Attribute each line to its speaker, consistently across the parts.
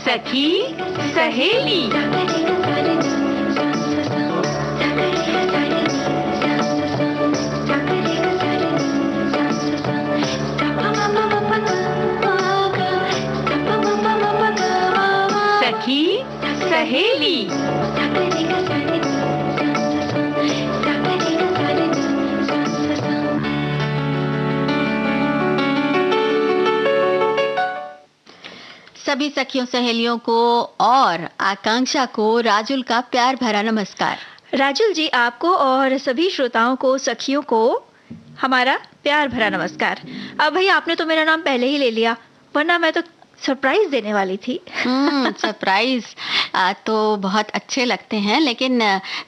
Speaker 1: सखी सहेली। सखी सहेली।
Speaker 2: सभी सखियों सहेलियों को और आकांक्षा को राजुल का प्यार भरा नमस्कार।
Speaker 3: राजुल जी, आपको और सभी श्रोताओं को, सखियों को हमारा प्यार भरा नमस्कार। अब भाई आपने तो मेरा नाम पहले ही ले लिया, वरना मैं तो सरप्राइज देने वाली थी।
Speaker 2: सरप्राइज तो बहुत अच्छे लगते हैं, लेकिन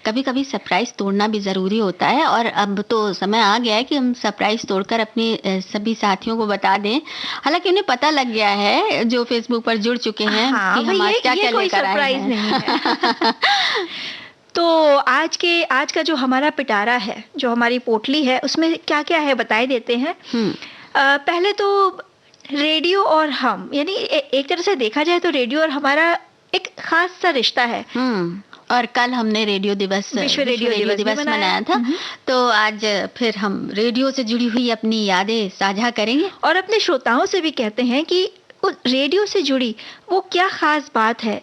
Speaker 2: कभी कभी सरप्राइज तोड़ना भी ज़रूरी होता है। और अब तो समय आ गया है कि हम सरप्राइज तोड़कर अपने सभी साथियों को बता दें। हालांकि उन्हें पता लग गया है, जो फेसबुक पर जुड़ चुके हैं,
Speaker 3: हाँ,
Speaker 2: कि हम आज क्या क्या लेकर आए हैं।
Speaker 3: नहीं है। तो आज का जो हमारा पिटारा है, जो हमारी पोटली है, उसमें क्या क्या है बताए देते हैं। पहले तो रेडियो और हम, यानी एक तरह से देखा जाए तो रेडियो और हमारा एक खास सा रिश्ता है।
Speaker 2: और कल हमने रेडियो दिवस,
Speaker 3: विश्व रेडियो दिवस
Speaker 2: मनाया था। तो आज फिर हम रेडियो से जुड़ी हुई अपनी यादें साझा करेंगे
Speaker 3: और अपने श्रोताओं से भी कहते हैं कि रेडियो से जुड़ी वो क्या खास बात है।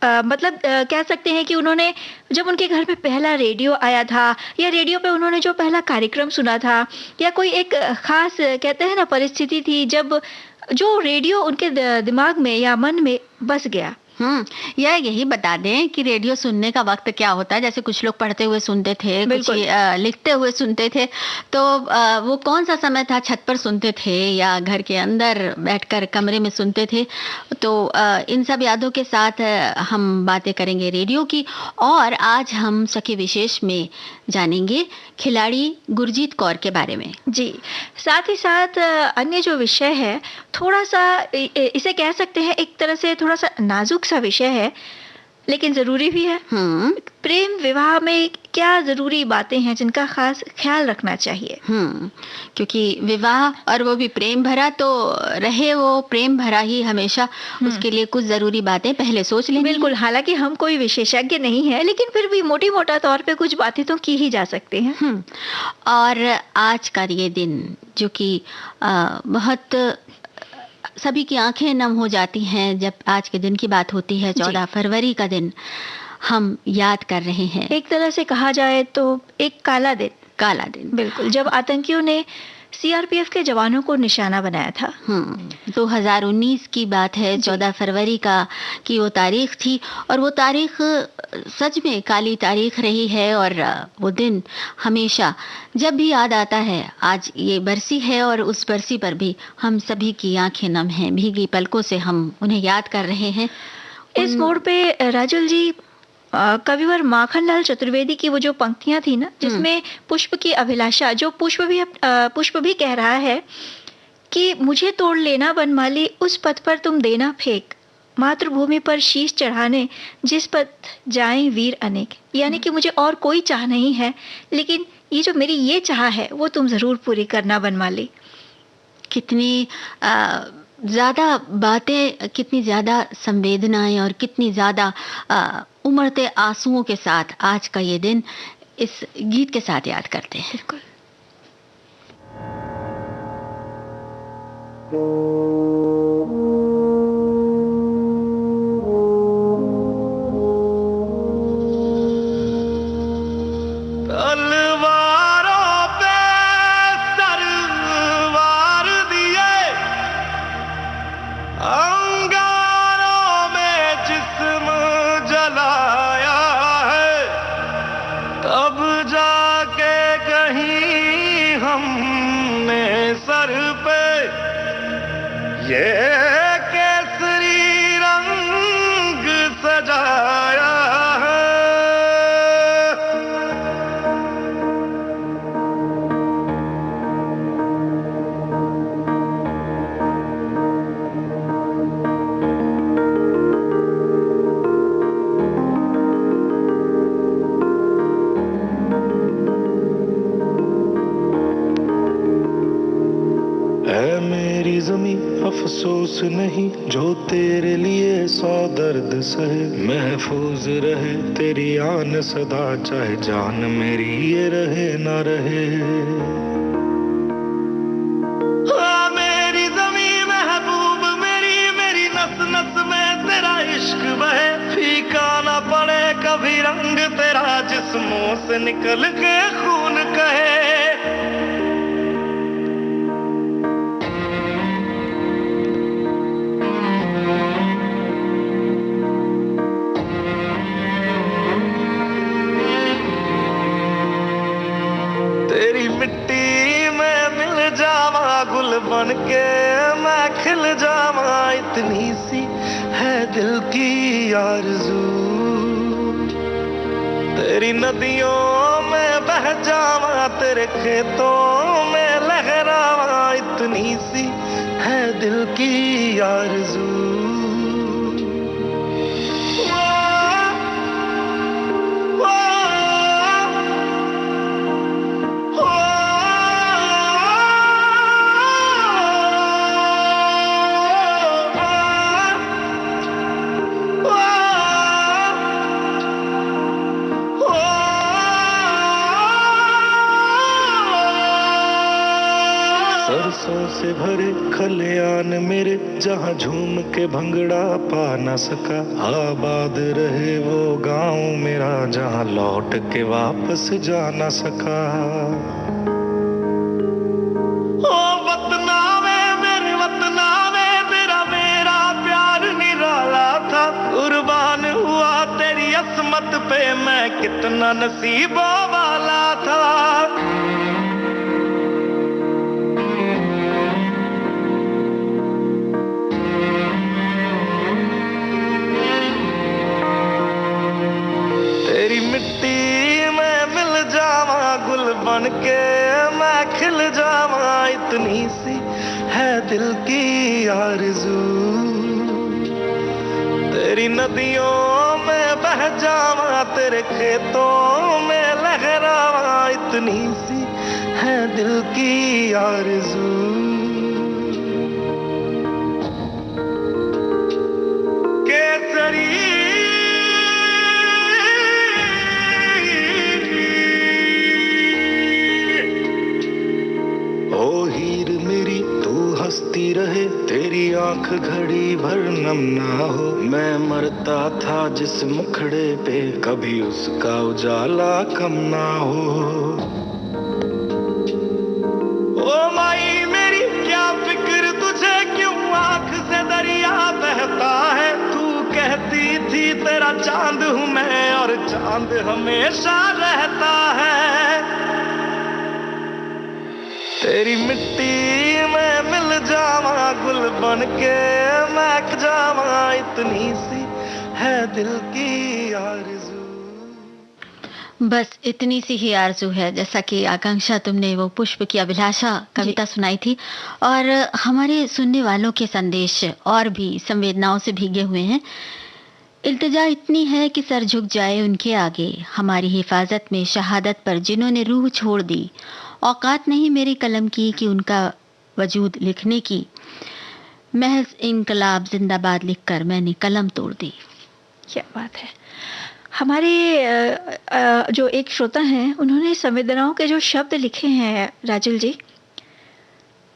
Speaker 3: मतलब कह सकते हैं कि उन्होंने जब उनके घर में पहला रेडियो आया था, या रेडियो पे उन्होंने जो पहला कार्यक्रम सुना था, या कोई एक खास कहते हैं ना परिस्थिति थी जब जो रेडियो उनके दिमाग में या मन में बस गया।
Speaker 2: या यही बता दें कि रेडियो सुनने का वक्त क्या होता है। जैसे कुछ लोग पढ़ते हुए सुनते थे, कुछ लिखते हुए सुनते थे, तो वो कौन सा समय था, छत पर सुनते थे या घर के अंदर बैठकर कमरे में सुनते थे। तो इन सब यादों के साथ हम बातें करेंगे रेडियो की। और आज हम सखी विशेष में जानेंगे खिलाड़ी गुरजीत कौर के बारे में।
Speaker 3: जी, साथ ही साथ अन्य जो विषय है, थोड़ा सा इसे कह सकते हैं एक तरह से थोड़ा सा नाजुक सा विषय है, लेकिन जरूरी भी है। प्रेम विवाह में क्या जरूरी बातें हैं जिनका खास ख्याल रखना चाहिए।
Speaker 2: क्योंकि विवाह और वो भी प्रेम भरा, तो रहे वो प्रेम भरा ही हमेशा, उसके लिए कुछ जरूरी बातें पहले सोच लेंगे।
Speaker 3: बिल्कुल, हालांकि हम कोई विशेषज्ञ नहीं है, लेकिन फिर भी मोटी मोटा तौर पे कुछ बातें तो की ही जा सकती हैं।
Speaker 2: और आज का ये दिन जो कि बहुत सभी की आंखें नम हो जाती हैं जब आज के दिन की बात होती है। 14 फरवरी का दिन हम याद कर रहे हैं।
Speaker 3: एक तरह से कहा जाए तो एक काला दिन। बिल्कुल, जब आतंकियों ने सीआरपीएफ के जवानों को निशाना बनाया था।
Speaker 2: 2019 की बात है, 14 फरवरी की वो तारीख थी, और वो तारीख सच में काली तारीख रही है। और वो दिन हमेशा जब भी याद आता है, आज ये बरसी है और उस बरसी पर भी हम सभी की आंखें नम हैं, भीगी पलकों से हम उन्हें याद कर रहे हैं।
Speaker 3: इस मोड़ पे राजुल जी, कविवर माखनलाल चतुर्वेदी की वो जो पंक्तियां थी ना, जिसमें पुष्प की अभिलाषा, जो पुष्प भी कह रहा है कि मुझे तोड़ लेना वनमाली, उस पथ पर तुम देना फेंक, मातृभूमि पर शीश चढ़ाने जिस पथ जाएं वीर अनेक। यानी कि मुझे और कोई चाह नहीं है, लेकिन ये जो मेरी ये चाह है वो तुम जरूर पूरी करना वनमाली।
Speaker 2: कितनी ज़्यादा बातें, कितनी ज़्यादा संवेदनाएं और कितनी ज़्यादा उमड़ते आंसुओं के साथ आज का ये दिन इस गीत के साथ याद करते हैं।
Speaker 3: बिल्कुल।
Speaker 4: जमी अफसोस नहीं, जो तेरे लिए 100 दर्द सहे। महफूज रहे तेरी आन सदा, चाहे जान मेरी ये रहे ना रहे। मेरी जमी महबूब मेरी, मेरी नस नस में तेरा इश्क बहे। फीका ना पड़े कभी रंग तेरा, जिस्मों से निकल के खून कहे। गुल बन के मैं खिल जावा, इतनी सी है दिल की आरज़ू। तेरी नदियों में बह जावा, तेरे खेतों में लहरावा, इतनी सी है दिल की आरज़ू। सरसों से भरे खलियान मेरे, जहाँ झूम के भंगड़ा पा न सका। आबाद रहे वो गांव मेरा, जहाँ लौट के वापस जा न सका। ओ वतना में मेरे वतना में, तेरा मेरा प्यार निराला था। कुर्बान हुआ तेरी असमत पे, मैं कितना नसीबों वाला था। तेरी मिट्टी में मिल जावा, गुल बन के मैं खिल जावा, इतनी सी है दिल की आरज़ू। तेरी नदियों में बह जावा, तेरे खेतों में लहरावा, इतनी सी है दिल की आरज़ू। केसरी हंसती रहे, तेरी आंख घड़ी भर नम ना हो। मैं मरता था जिस मुखड़े पे, कभी उसका उजाला कम ना हो। ओ माई मेरी क्या फिक्र तुझे, क्यों आंख से दरिया बहता है। तू कहती थी तेरा चांद हूँ मैं, और चांद हमेशा रहता है। तेरी मिट्टी में मिल जावा, गुल बन के मैं जावा, इतनी सी है दिल की आरज़ू।
Speaker 2: बस इतनी सी ही आरज़ू है। जैसा कि आकांक्षा, तुमने वो पुष्प की अभिलाषा कविता सुनाई थी, और हमारे सुनने वालों के संदेश और भी संवेदनाओं से भीगे हुए हैं। इल्तिजा इतनी है कि सर झुक जाए उनके आगे, हमारी हिफाजत में शहादत पर जिन्होंने रूह छोड़ दी। औकात नहीं मेरी कलम की कि उनका वजूद लिखने की, महज इनकलाब जिंदाबाद लिखकर मैंने कलम तोड़ दी।
Speaker 3: क्या बात है। हमारे जो एक श्रोता हैं, उन्होंने संवेदनाओं के जो शब्द लिखे हैं राजुल जी,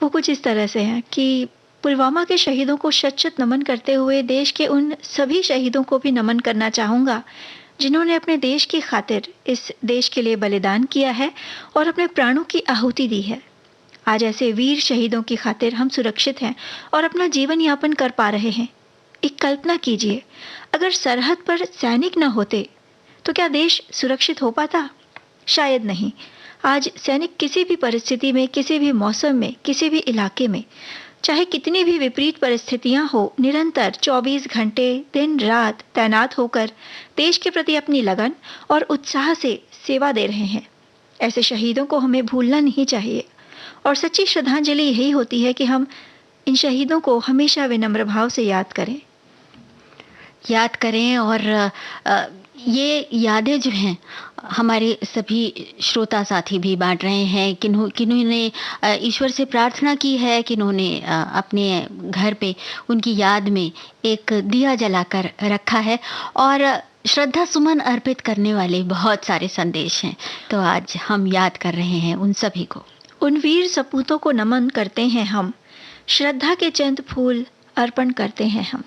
Speaker 3: वो कुछ इस तरह से हैं कि पुलवामा के शहीदों को शत शत नमन करते हुए देश के उन सभी शहीदों को भी नमन करना चाहूँगा जिन्होंने अपने देश की खातिर इस देश के लिए बलिदान किया है और अपने प्राणों की आहुति दी है। आज ऐसे वीर शहीदों की खातिर हम सुरक्षित हैं और अपना जीवन यापन कर पा रहे हैं। एक कल्पना कीजिए, अगर सरहद पर सैनिक न होते तो क्या देश सुरक्षित हो पाता? शायद नहीं। आज सैनिक किसी भी परिस्थिति में, किसी भी मौसम में, किसी भी इलाके में, चाहे कितनी भी विपरीत परिस्थितियां हो, निरंतर 24 घंटे दिन रात तैनात होकर देश के प्रति अपनी लगन और उत्साह से सेवा दे रहे हैं। ऐसे शहीदों को हमें भूलना नहीं चाहिए और सच्ची श्रद्धांजलि यही होती है कि हम इन शहीदों को हमेशा विनम्र भाव से याद करें
Speaker 2: और ये यादें जो हैं हमारे सभी श्रोता साथी भी बांट रहे हैं, किन्होंने ईश्वर से प्रार्थना की है, किन्होंने अपने घर पे उनकी याद में एक दिया जलाकर रखा है, और श्रद्धा सुमन अर्पित करने वाले बहुत सारे संदेश हैं। तो आज हम याद कर रहे हैं उन सभी को।
Speaker 3: उन वीर सपूतों को नमन करते हैं हम, श्रद्धा के चंद फूल अर्पण करते हैं हम।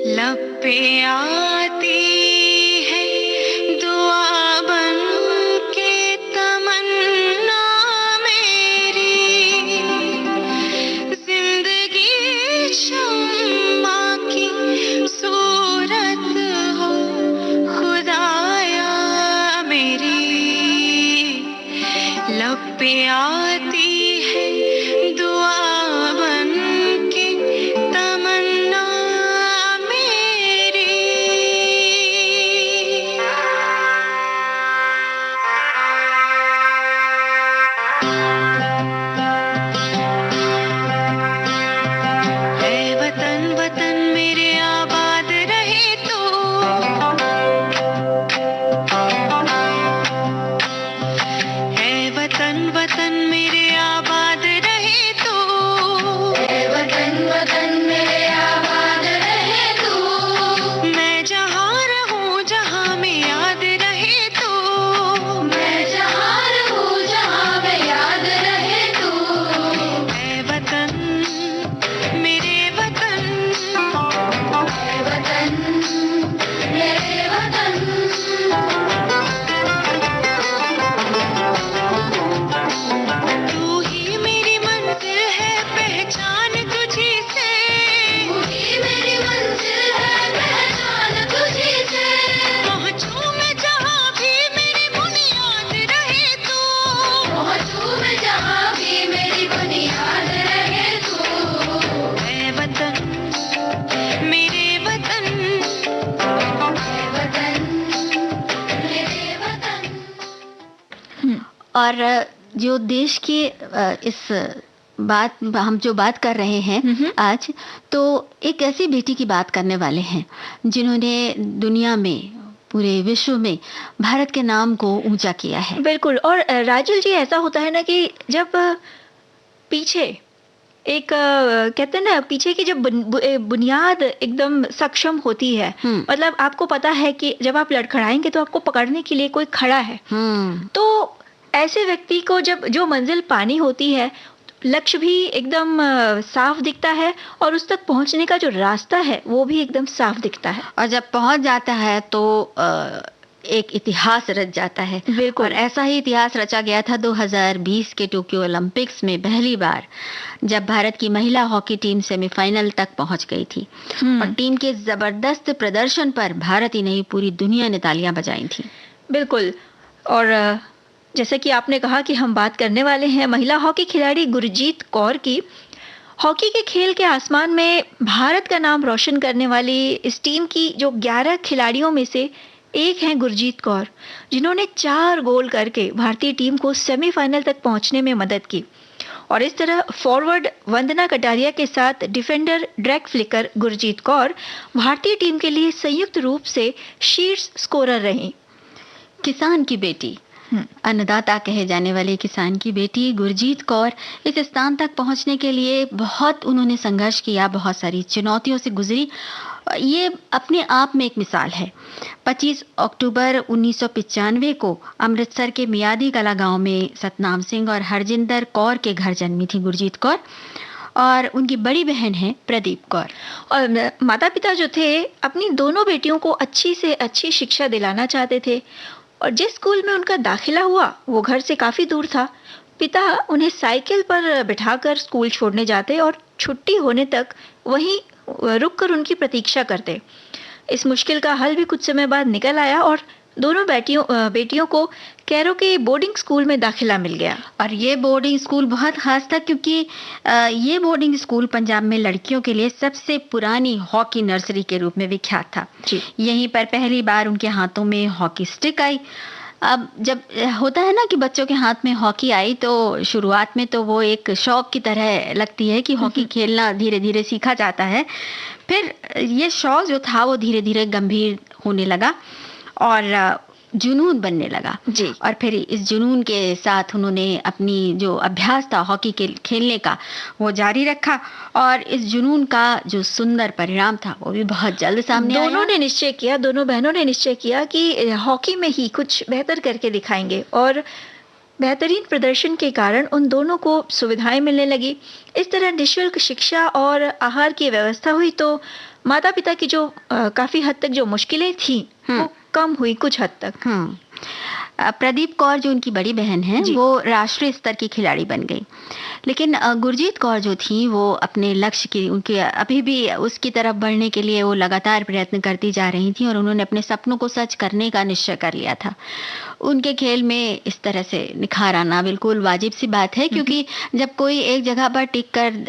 Speaker 1: लब पे आती है दुआ बन के तमन्ना मेरी, जिंदगी शम्मा की सूरत हो खुदाया मेरी। लब पे आती है दुआ बन के तमन्ना
Speaker 2: और जो देश के इस बात हम जो बात कर रहे हैं आज, तो एक ऐसी बेटी की बात करने वाले हैं जिन्होंने दुनिया में, पूरे विश्व में भारत के नाम को ऊंचा किया है।
Speaker 3: बिल्कुल। और राजुल जी, ऐसा होता है ना कि जब पीछे एक कहते हैं ना, पीछे की जब बुनियाद एकदम सक्षम होती है, मतलब आपको पता है कि जब आप लड़खड़ाएंगे तो आपको पकड़ने के लिए कोई खड़ा है, तो ऐसे व्यक्ति को जब जो मंजिल पानी होती है, लक्ष्य भी एकदम साफ दिखता है और उस तक पहुंचने का जो रास्ता है वो भी एकदम साफ दिखता है।
Speaker 2: और जब पहुंच जाता है तो एक इतिहास रच जाता है।
Speaker 3: बिल्कुल।
Speaker 2: और ऐसा ही इतिहास रचा गया था 2020 के टोक्यो ओलंपिक्स में, पहली बार जब भारत की महिला हॉकी टीम सेमीफाइनल तक पहुंच गई थी। और टीम के जबरदस्त प्रदर्शन पर भारत ही नहीं, पूरी दुनिया ने तालियां बजाई थी।
Speaker 3: बिल्कुल। और जैसे कि आपने कहा कि हम बात करने वाले हैं महिला हॉकी खिलाड़ी गुरजीत कौर की। हॉकी के खेल के आसमान में भारत का नाम रोशन करने वाली इस टीम की जो 11 खिलाड़ियों में से एक हैं गुरजीत कौर, जिन्होंने 4 गोल करके भारतीय टीम को सेमीफाइनल तक पहुंचने में मदद की। और इस तरह फॉरवर्ड वंदना कटारिया के साथ डिफेंडर ड्रैक फ्लिकर गुरजीत कौर भारतीय टीम के लिए संयुक्त रूप से शीर्ष स्कोरर रहीं।
Speaker 2: किसान की बेटी, अन्नदाता कहे जाने वाले किसान की बेटी गुरजीत कौर इस स्थान तक पहुंचने के लिए बहुत उन्होंने संघर्ष किया, बहुत सारी चुनौतियों से गुजरी। ये अपने आप में एक मिसाल है। 25 अक्टूबर 1995 को अमृतसर के मियादी कला गांव में सतनाम सिंह और हरजिंदर कौर के घर जन्मी थी गुरजीत कौर, और उनकी बड़ी बहन है प्रदीप कौर।
Speaker 3: और माता पिता जो थे अपनी दोनों बेटियों को अच्छी से अच्छी शिक्षा दिलाना चाहते थे, और जिस स्कूल में उनका दाखिला हुआ वो घर से काफ़ी दूर था। पिता उन्हें साइकिल पर बिठाकर स्कूल छोड़ने जाते और छुट्टी होने तक वहीं रुककर उनकी प्रतीक्षा करते। इस मुश्किल का हल भी कुछ समय बाद निकल आया और दोनों बेटियों को कैरो के बोर्डिंग स्कूल में दाखिला मिल गया।
Speaker 2: और ये बोर्डिंग स्कूल बहुत खास था क्योंकि ये बोर्डिंग स्कूल पंजाब में लड़कियों के लिए सबसे पुरानी हॉकी नर्सरी के रूप में विख्यात था। यहीं पर पहली बार उनके हाथों में हॉकी स्टिक आई। अब जब होता है ना कि बच्चों के हाथ में हॉकी आई तो शुरुआत में तो वो एक शौक की तरह लगती है कि हॉकी खेलना धीरे धीरे सीखा जाता है। फिर ये शौक जो था वो धीरे धीरे गंभीर होने लगा और जुनून बनने लगा
Speaker 3: जी।
Speaker 2: और फिर इस जुनून के साथ उन्होंने अपनी जो अभ्यास था हॉकी के खेलने का वो जारी रखा और इस जुनून का जो सुंदर परिणाम था वो भी बहुत जल्द सामने आया।
Speaker 3: दोनों बहनों ने निश्चय किया कि हॉकी में ही कुछ बेहतर करके दिखाएंगे और बेहतरीन प्रदर्शन के कारण उन दोनों को सुविधाएं मिलने लगी। इस तरह निःशुल्क शिक्षा और आहार की व्यवस्था हुई तो माता पिता की जो काफी हद तक जो मुश्किलें थी वो कम हुई कुछ हद तक।
Speaker 2: प्रदीप कौर जो उनकी बड़ी बहन है वो राष्ट्रीय स्तर की खिलाड़ी बन गई, लेकिन गुरजीत कौर जो थी वो अपने लक्ष्य की उनके अभी भी उसकी तरफ बढ़ने के लिए वो लगातार प्रयत्न करती जा रही थी और उन्होंने अपने सपनों को सच करने का निश्चय कर लिया था। उनके खेल में इस तरह से निखार आना बिल्कुल वाजिब सी बात है, क्योंकि जब कोई एक जगह पर टिक कर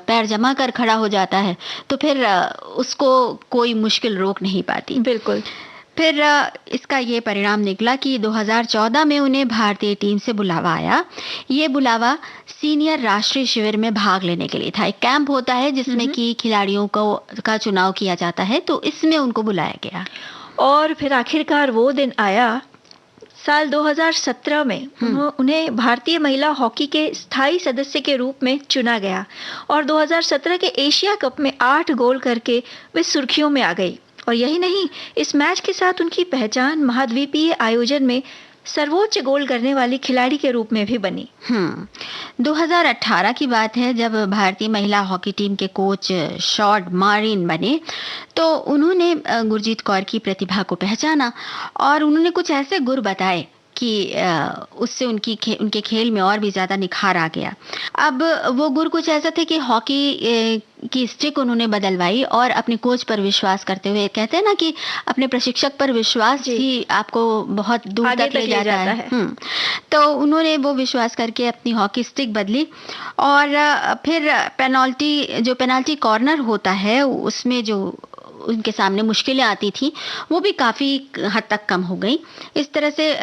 Speaker 2: पैर जमा कर खड़ा हो जाता है तो फिर उसको कोई मुश्किल रोक नहीं पाती।
Speaker 3: बिल्कुल।
Speaker 2: फिर इसका ये परिणाम निकला कि 2014 में उन्हें भारतीय टीम से बुलावा आया। ये बुलावा सीनियर राष्ट्रीय शिविर में भाग लेने के लिए था। एक कैंप होता है जिसमें कि खिलाड़ियों का चुनाव किया जाता है, तो इसमें उनको बुलाया गया
Speaker 3: और फिर आखिरकार वो दिन आया साल 2017 में उन्हें भारतीय महिला हॉकी के स्थायी सदस्य के रूप में चुना गया और 2017 के एशिया कप में 8 गोल करके वे सुर्खियों में आ गई। और यही नहीं, इस मैच के साथ उनकी पहचान महाद्वीपीय आयोजन में सर्वोच्च गोल करने वाली खिलाड़ी के रूप में भी बनी।
Speaker 2: 2018 की बात है जब भारतीय महिला हॉकी टीम के कोच शॉर्ट मारिन बने तो उन्होंने गुरजीत कौर की प्रतिभा को पहचाना और उन्होंने कुछ ऐसे गुर बताए कि उससे उनके खेल में और भी ज़्यादा निखार आ गया। अब वो गुर कुछ ऐसा थे कि हॉकी की स्टिक उन्होंने बदलवाई और अपने कोच पर विश्वास करते हुए, कहते हैं ना कि अपने प्रशिक्षक पर विश्वास ही आपको बहुत दूर तक ले जाता है। तो उन्होंने वो विश्वास करके अपनी हॉकी स्टिक बदली और फिर पेनाल्टी कॉर्नर होता है उसमें जो उनके सामने मुश्किलें आती थी वो भी काफ़ी हद तक कम हो गई। इस तरह से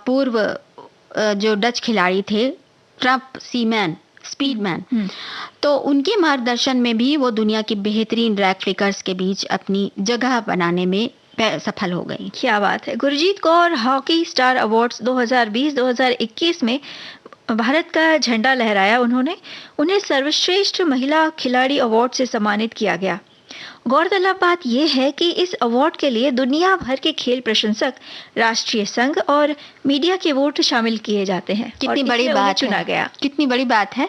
Speaker 2: पूर्व जो डच खिलाड़ी थे ट्रम्प सीमैन स्पीडमैन, तो उनके मार्गदर्शन में भी वो दुनिया की बेहतरीन रैक फ्लिकर्स के बीच अपनी जगह बनाने में सफल हो गई।
Speaker 3: क्या बात है। Gurjeet Kaur hockey star awards 2020-2021 में भारत का झंडा लहराया। उन्हें सर्वश्रेष्ठ महिला खिलाड़ी अवार्ड से सम्मानित किया गया। गौरतलब बात यह है कि इस अवार्ड के लिए दुनिया भर के खेल प्रशंसक, राष्ट्रीय संघ और मीडिया के वोट शामिल किए जाते हैं।
Speaker 2: कितनी बड़ी बात
Speaker 3: चुना गया।
Speaker 2: कितनी बड़ी बात है।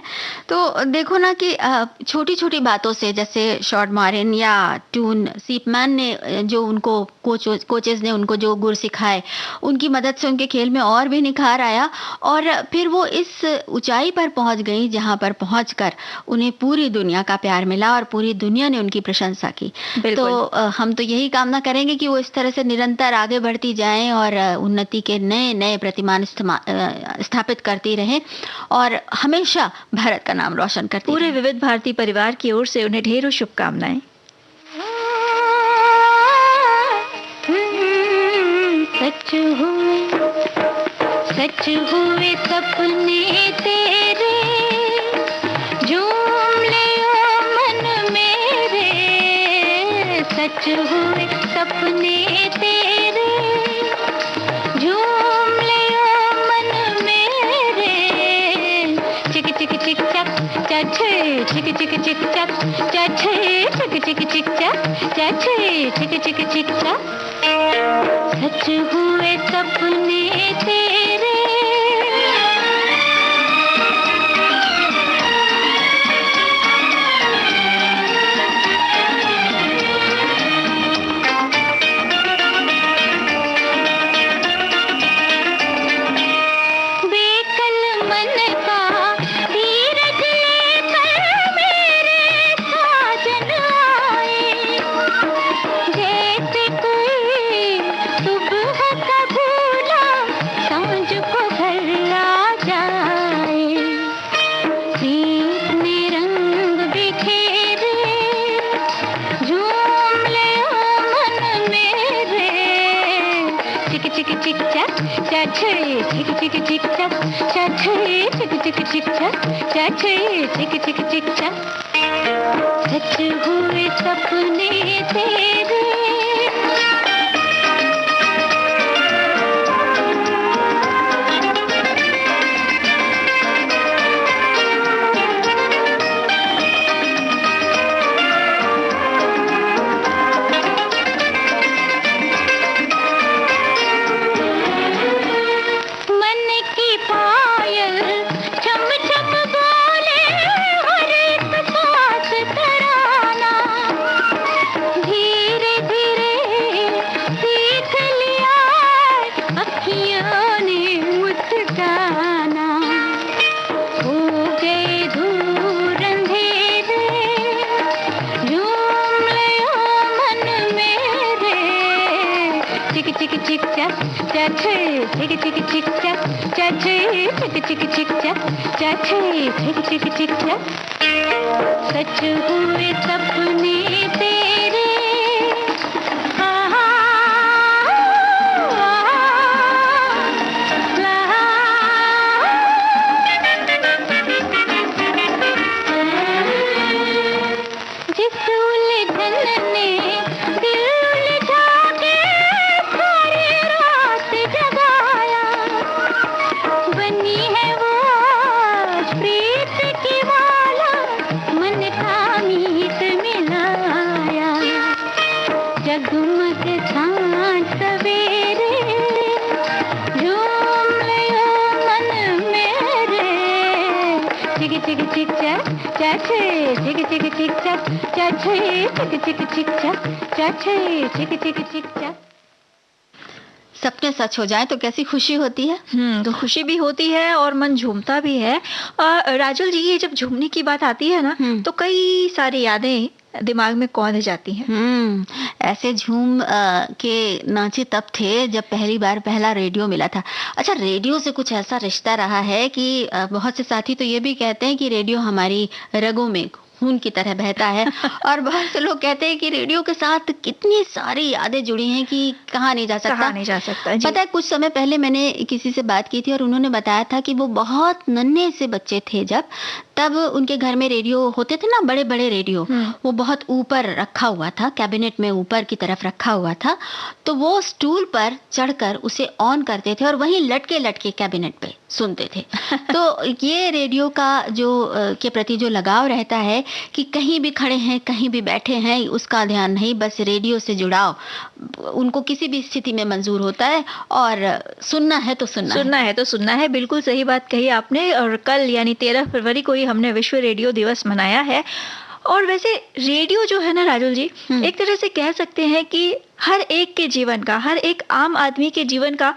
Speaker 2: तो देखो ना कि छोटी छोटी बातों से, जैसे शॉर्ट मारिन या टून सीपमैन ने जो उनको कोचेस ने उनको जो गुर सिखाए, उनकी मदद से उनके खेल में और भी निखार आया और फिर वो इस ऊंचाई पर पहुंच गई जहां पर पहुंचकर उन्हें पूरी दुनिया का प्यार मिला और पूरी दुनिया ने उनकी प्रशंसा की। तो हम तो यही कामना करेंगे कि वो इस तरह से निरंतर आगे बढ़ती जाएं और उन्नति के नए नए प्रतिमान स्थापित करती रहें और हमेशा भारत का नाम रोशन करती
Speaker 3: पूरे विविध भारती परिवार की ओर से उन्हें ढेरों शुभकामनाएं।
Speaker 1: सच हुए सपने तेरे, झूम लियो मन मेरे। सच हुए सपने तेरे, झूम लियो मन मेरे। चिक चिक चिक चक चछे, चिक चिक चिक चक चछे, चिक चिक चिक चक चछे, चिक चिक चिक चक। सच हुए सपने तेरे। सच हुए सपने तेरे। चाचे चिक चिक चिक चक, चाचे चिक चिक चिक चक, चाचे चिक चिक चिक चक। सच हुए सपने तेरे, जिस उलझन ने दिल उलझा के सारी रात जगाया, बनी है वो आज प्रीत की माला, मन का मीत मिलाया। जगमग सांझ सवेरे झूम लियो मन मेरे, चिक चिक चिक चक, चाचे चिक चिक चिक चक, चाचे चिक चिक चिक चक, चाचे चिक चिक चिक चक।
Speaker 2: सपने सच हो जाए तो कैसी खुशी होती है।
Speaker 3: तो खुशी भी होती है और मन झूमता भी है। राजुल जी, ये जब झूमने की बात आती है ना, तो कई सारी यादें दिमाग में कौंध जाती हैं।
Speaker 2: ऐसे झूम के नाचे तब थे जब पहली बार पहला रेडियो मिला था। अच्छा, रेडियो से कुछ ऐसा रिश्ता रहा है कि बहुत से साथी तो ये भी कहते हैं कि रेडियो हमारी रगों में खून की तरह बहता है और बहुत से लोग कहते हैं कि रेडियो के साथ कितनी सारी यादें जुड़ी हैं कि कहा नहीं जा सकता। पता है, कुछ समय पहले मैंने किसी से बात की थी और उन्होंने बताया था कि वो बहुत नन्हे से बच्चे थे जब, तब उनके घर में रेडियो होते थे ना, बड़े बड़े रेडियो, वो बहुत ऊपर रखा हुआ था, कैबिनेट में ऊपर की तरफ रखा हुआ था। तो वो स्टूल पर चढ़कर उसे ऑन करते थे और वहीं लटके लटके कैबिनेट पे सुनते थे। तो ये रेडियो का जो के प्रति जो लगाव रहता है कि कहीं भी खड़े हैं, कहीं भी बैठे हैं, उसका ध्यान नहीं, बस रेडियो से जुड़ाव उनको किसी भी स्थिति में मंजूर होता है और सुनना है तो सुनना है। बिल्कुल सही बात कही आपने। और कल यानी 13 फरवरी को ही हमने विश्व रेडियो दिवस मनाया है। और वैसे रेडियो जो है ना राजुल जी, एक तरह से कह सकते हैं कि हर एक के जीवन का, हर एक आम आदमी के जीवन का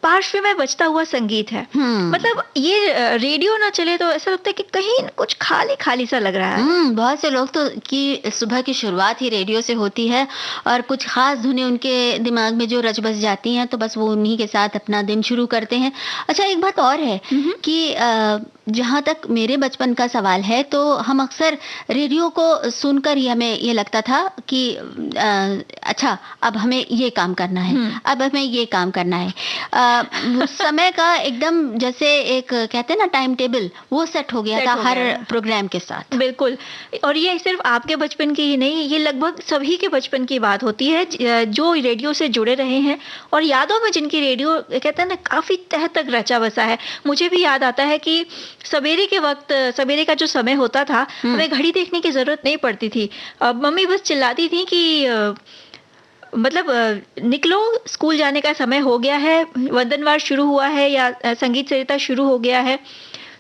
Speaker 2: पार्श्व में बजता हुआ संगीत है। मतलब ये रेडियो ना चले तो ऐसा लगता है कि कहीं कुछ खाली खाली सा लग रहा है। बहुत से लोग तो कि सुबह की शुरुआत ही रेडियो से होती है और कुछ खास धुनें उनके दिमाग में जो रच बस जाती हैं तो बस वो उन्हीं के साथ अपना दिन शुरू करते हैं। अच्छा, एक बात और है कि जहाँ तक मेरे बचपन का सवाल है तो हम अक्सर रेडियो को सुनकर ही हमें ये लगता था कि अच्छा, अब हमें ये काम करना है, अब हमें ये काम करना है। समय का एकदम जैसे एक कहते हैं ना टाइम टेबल, वो सेट हो गया था हर प्रोग्राम के साथ। बिल्कुल। और ये सिर्फ आपके बचपन की ही नहीं, ये लगभग सभी के बचपन की बात होती है जो रेडियो से जुड़े रहे हैं और यादों में जिनकी रेडियो कहते हैं ना काफी तह तक रचा बसा है। मुझे भी याद आता है कि सवेरे के वक्त, सवेरे का जो समय होता था, हमें घड़ी देखने की जरूरत नहीं पड़ती थी। मम्मी बस चिल्लाती थी कि मतलब निकलो, स्कूल जाने का समय हो गया है, वंदनवार शुरू हुआ है या संगीत सरिता शुरू हो गया है,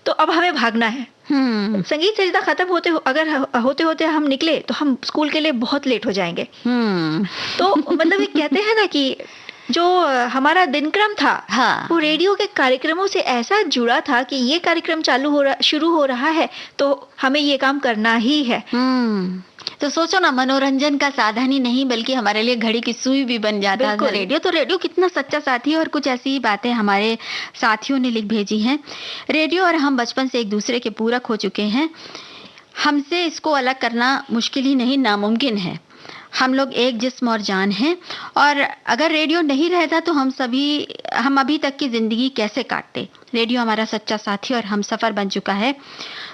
Speaker 2: तो अब हमें भागना है। संगीत सरिता खत्म होते होते हम निकले तो हम स्कूल के लिए बहुत लेट हो जाएंगे। तो मतलब ये कहते हैं ना कि जो हमारा दिनक्रम था, वो रेडियो के कार्यक्रमों से ऐसा जुड़ा था कि ये कार्यक्रम शुरू हो रहा है तो हमें ये काम करना ही है। तो सोचो ना, मनोरंजन का साधन ही नहीं बल्कि हमारे लिए घड़ी की सुई भी बन जाता है रेडियो। तो रेडियो कितना सच्चा साथी है। और कुछ ऐसी ही बातें हमारे साथियों ने लिख भेजी हैं। रेडियो और हम बचपन से एक दूसरे के पूरक हो चुके हैं। हमसे इसको अलग करना मुश्किल ही नहीं, नामुमकिन है। हम लोग एक जिस्म और जान हैं और अगर रेडियो नहीं रहता तो हम अभी तक की जिंदगी कैसे काटते। रेडियो हमारा सच्चा साथी और हम सफर बन चुका है।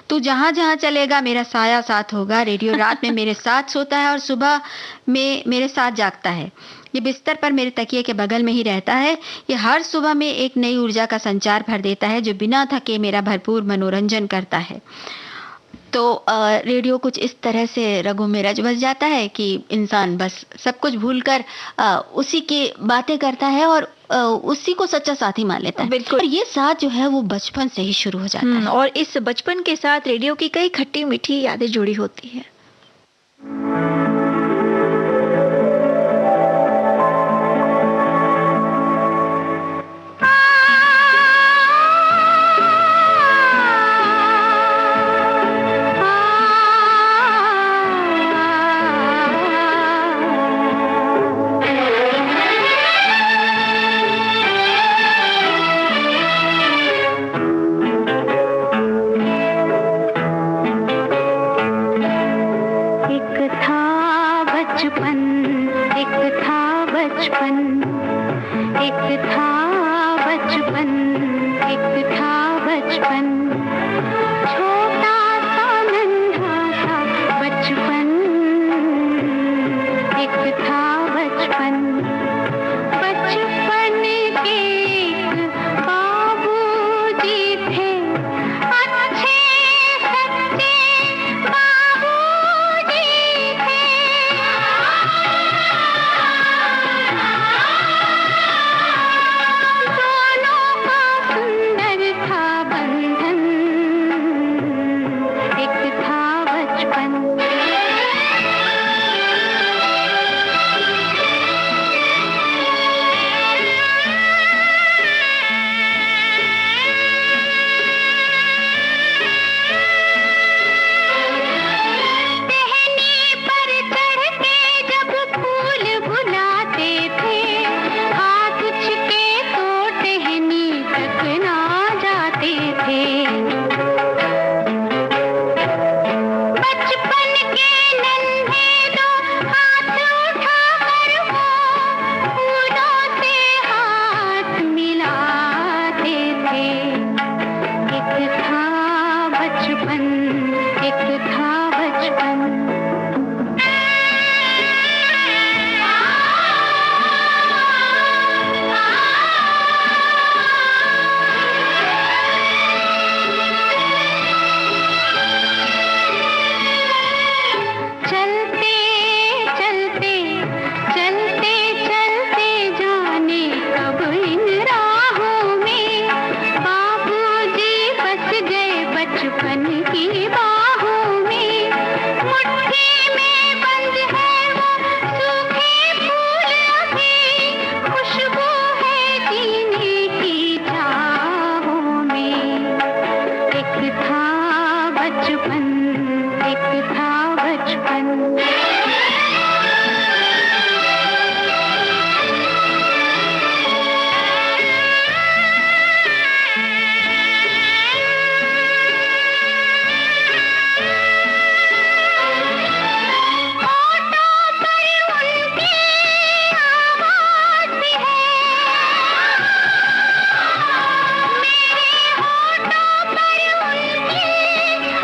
Speaker 2: तू जहाँ जहाँ चलेगा मेरा साया साथ होगा। रेडियो रात में मेरे साथ सोता है और सुबह में मेरे साथ जागता है। ये बिस्तर पर मेरे तकिए के बगल में ही रहता है। ये हर सुबह में एक नई ऊर्जा का संचार भर देता है जो बिना थके मेरा भरपूर मनोरंजन करता है। तो रेडियो कुछ इस तरह से रगों में रच बस जाता है कि इंसान बस सब कुछ भूलकर उसी की बातें करता है और उसी को सच्चा साथी मान लेता है। बिल्कुल। और ये साथ जो है वो बचपन से ही शुरू हो जाता है और इस बचपन के साथ रेडियो की कई खट्टी मीठी यादें जुड़ी होती है।
Speaker 1: बचपन, एक था बचपन, छोटा सा नन्हा सा बचपन, एक था बचपन, बचपन के एक बाबूजी थे, अच्छे सच्चे बाबूजी थे। दोनों का सुंदर था बंधन, एक था बचपन। टहनी पर चढ़ के जब फूल बुलाते थे, हाथ उछके तो टहनी तक ना जाते थे। बचपन के नन्हे दो हाथ उठाकर वो फूलों से हाथ मिलाते थे। एक था बचपन, एक था बचपन। चलते चलते चलते चलते जाने कब इन राहों में बाबूजी बस गए बचपन की बाहों में। मुट्ठी में बंद है वो सूखे फूल अभी, खुशबू है जीने की चाहों में। एक था बचपन, एक था बचपन। होठों पर उनकी आवाज़ है, मेरे होठों पर उनकी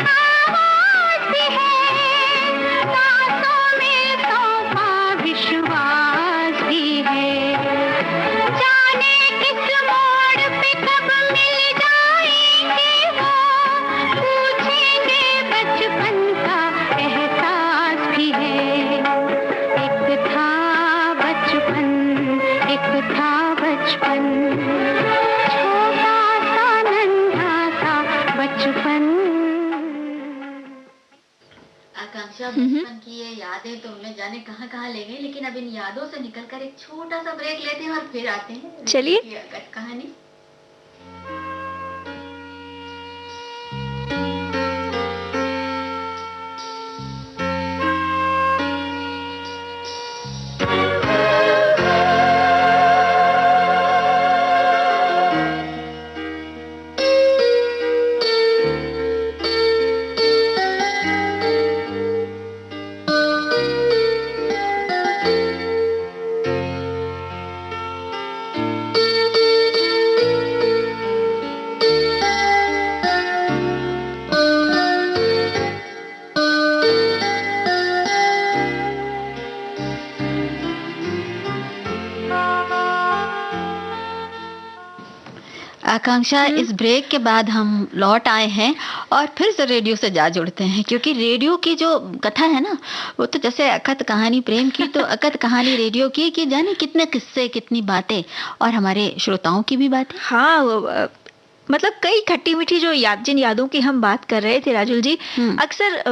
Speaker 1: आवाज़ है, सांसों में सौंपा विश्वास भी है। जाने किस मोड़ पे कब मिल जाएंगे वो, पूछेंगे बचपन का एहसास भी है। एक था बचपन, एक था बचपन, छोटा सा नन्हा सा बचपन।
Speaker 2: आकांक्षा, बचपन की ये यादें तो हमें जाने कहाँ कहाँ ले गई, लेकिन अब इन यादों से निकलकर एक छोटा सा ब्रेक लेते हैं और फिर आते हैं
Speaker 3: चलिए।
Speaker 2: रेडियो की अगली कहानी। आकांक्षा, इस ब्रेक के बाद हम लौट आए हैं और फिर से रेडियो से जा जुड़ते हैं, क्योंकि रेडियो की जो कथा है ना, वो तो जैसे अकथ कहानी प्रेम की, तो अकथ कहानी रेडियो की कि जाने कितने किस्से, कितनी बातें, और हमारे श्रोताओं की भी बातें।
Speaker 3: हाँ, मतलब कई खट्टी मीठी जो जिन यादों की हम बात कर रहे थे राजुल जी, अक्सर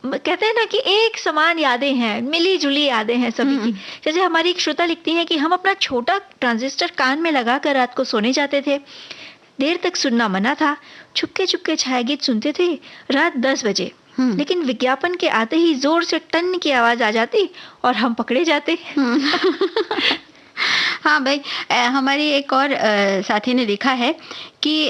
Speaker 3: कहते हैं ना कि एक समान यादें हैं, मिली जुली यादें हैं सभी की। जैसे हमारी एक श्रोता लिखती है कि हम अपना छोटा ट्रांजिस्टर कान में लगाकर रात को सोने जाते थे, देर तक सुनना मना था, छुपके छुपके छाया गीत सुनते थे रात 10 बजे, लेकिन विज्ञापन के आते ही जोर से टन की आवाज आ जाती और हम पकड़े जाते।
Speaker 2: हाँ भाई, हमारी एक और साथी ने लिखा है कि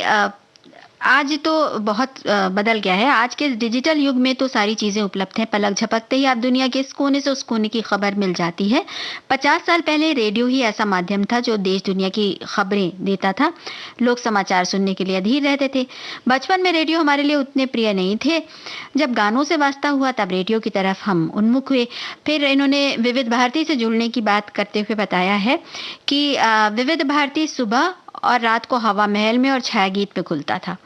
Speaker 2: आज तो बहुत बदल गया है। आज के डिजिटल युग में तो सारी चीजें उपलब्ध हैं। पलक झपकते ही आप दुनिया के इस कोने से उस कोने की खबर मिल जाती है। 50 साल पहले रेडियो ही ऐसा माध्यम था जो देश दुनिया की खबरें देता था। लोग समाचार सुनने के लिए अधीर रहते थे। बचपन में रेडियो हमारे लिए उतने प्रिय नहीं थे। जब गानों से वास्ता हुआ तब रेडियो की तरफ हम उन्मुख हुए। फिर इन्होंने विविध भारती से जुड़ने की बात करते हुए बताया है कि विविध भारती सुबह और रात को हवा महल में और छाया गीत में खुलता था।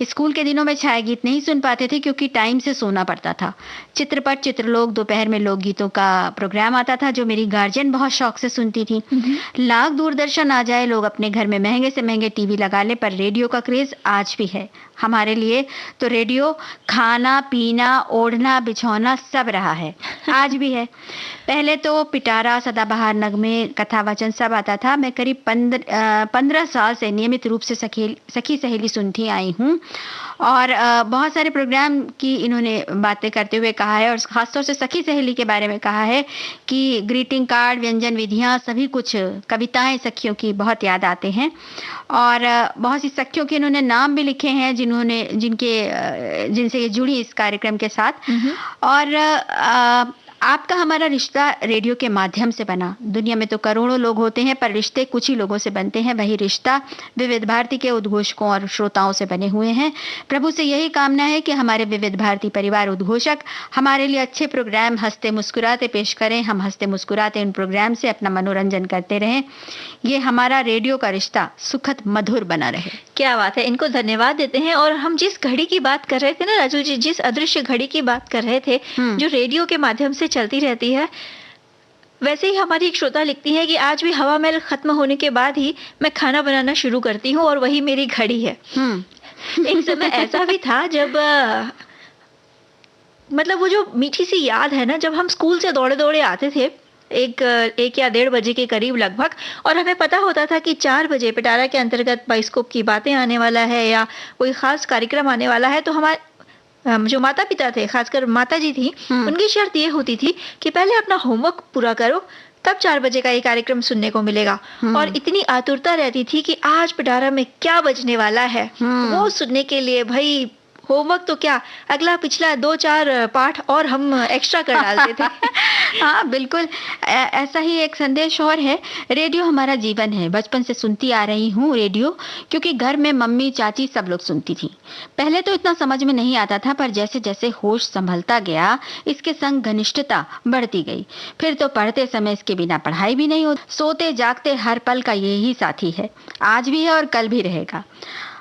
Speaker 2: स्कूल के दिनों में छाया गीत नहीं सुन पाते थे क्योंकि टाइम से सोना पड़ता था। चित्रपट चित्रलोक दोपहर में लोकगीतों का प्रोग्राम आता था जो मेरी गार्जियन बहुत शौक से सुनती थी। लाख दूरदर्शन आ जाए, लोग अपने घर में महंगे से महंगे टीवी लगा ले, पर रेडियो का क्रेज आज भी है। हमारे लिए तो रेडियो खाना पीना ओढ़ना बिछौना सब रहा है, आज भी है। पहले तो पिटारा सदाबहार नगमे कथा वचन सब आता था। मैं करीब 15 साल से नियमित रूप से सखी सहेली सुनती आई हूँ और बहुत सारे प्रोग्राम की इन्होंने बातें करते हुए कहा है और खासतौर से सखी सहेली के बारे में कहा है कि ग्रीटिंग कार्ड व्यंजन विधियाँ सभी कुछ कविताएं सखियों की बहुत याद आते हैं और बहुत सी सखियों के इन्होंने नाम भी लिखे हैं जिनसे ये जुड़ी इस कार्यक्रम के साथ। और आपका हमारा रिश्ता रेडियो के माध्यम से बना। दुनिया में तो करोड़ों लोग होते हैं पर रिश्ते कुछ ही लोगों से बनते हैं। वही रिश्ता विविध भारती के उद्घोषकों और श्रोताओं से बने हुए हैं। प्रभु से यही कामना है कि हमारे विविध भारती परिवार उद्घोषक हमारे लिए अच्छे प्रोग्राम हंसते मुस्कुराते पेश करें। हम हंसते मुस्कुराते उन प्रोग्राम से अपना मनोरंजन करते रहें। ये हमारा रेडियो का रिश्ता सुखद मधुर बना रहे।
Speaker 3: क्या बात है, इनको धन्यवाद देते हैं। और हम जिस घड़ी की बात कर रहे थे ना राजू जी, जिस अदृश्य घड़ी की बात कर रहे थे जो रेडियो के माध्यम से चलती रहती है, वैसे ही हमारी एक श्रोता लिखती है कि आज भी हवा महल खत्म होने के बाद ही मैं खाना बनाना शुरू करती हूँ और वही मेरी घड़ी है। एक समय ऐसा भी था जब मतलब वो जो मीठी सी याद है ना, जब हम स्कूल से दौड़े दौड़े आते थे एक या 1:30 बजे के करीब लगभग, और हमें पता होता था कि 4 बजे पिटारा के अंतर्गत बाइस्कोप की बातें आने वाला है या कोई खास कार्यक्रम आने वाला है। तो हमारे जो माता पिता थे, खासकर माता जी थी, उनकी शर्त ये होती थी कि पहले अपना होमवर्क पूरा करो, तब 4 बजे का ये कार्यक्रम सुनने को मिलेगा। और इतनी आतुरता रहती थी कि आज पिटारा में क्या बजने वाला है वो सुनने के लिए। भाई होमवर्क तो क्या, अगला पिछला 2-4 पाठ और हम एक्स्ट्रा कर डालते थे।
Speaker 2: हाँ बिल्कुल, ऐसा ही एक संदेश और है। रेडियो हमारा जीवन है। बचपन से सुनती आ रही हूँ रेडियो, क्योंकि घर में मम्मी चाची सब लोग सुनती थी। पहले तो इतना समझ में नहीं आता था, पर जैसे जैसे होश संभलता गया इसके संग घनिष्ठता बढ़ती गई। फिर तो पढ़ते समय इसके बिना पढ़ाई भी नहीं होती। सोते जागते हर पल का यही साथी है, आज भी है और कल भी रहेगा।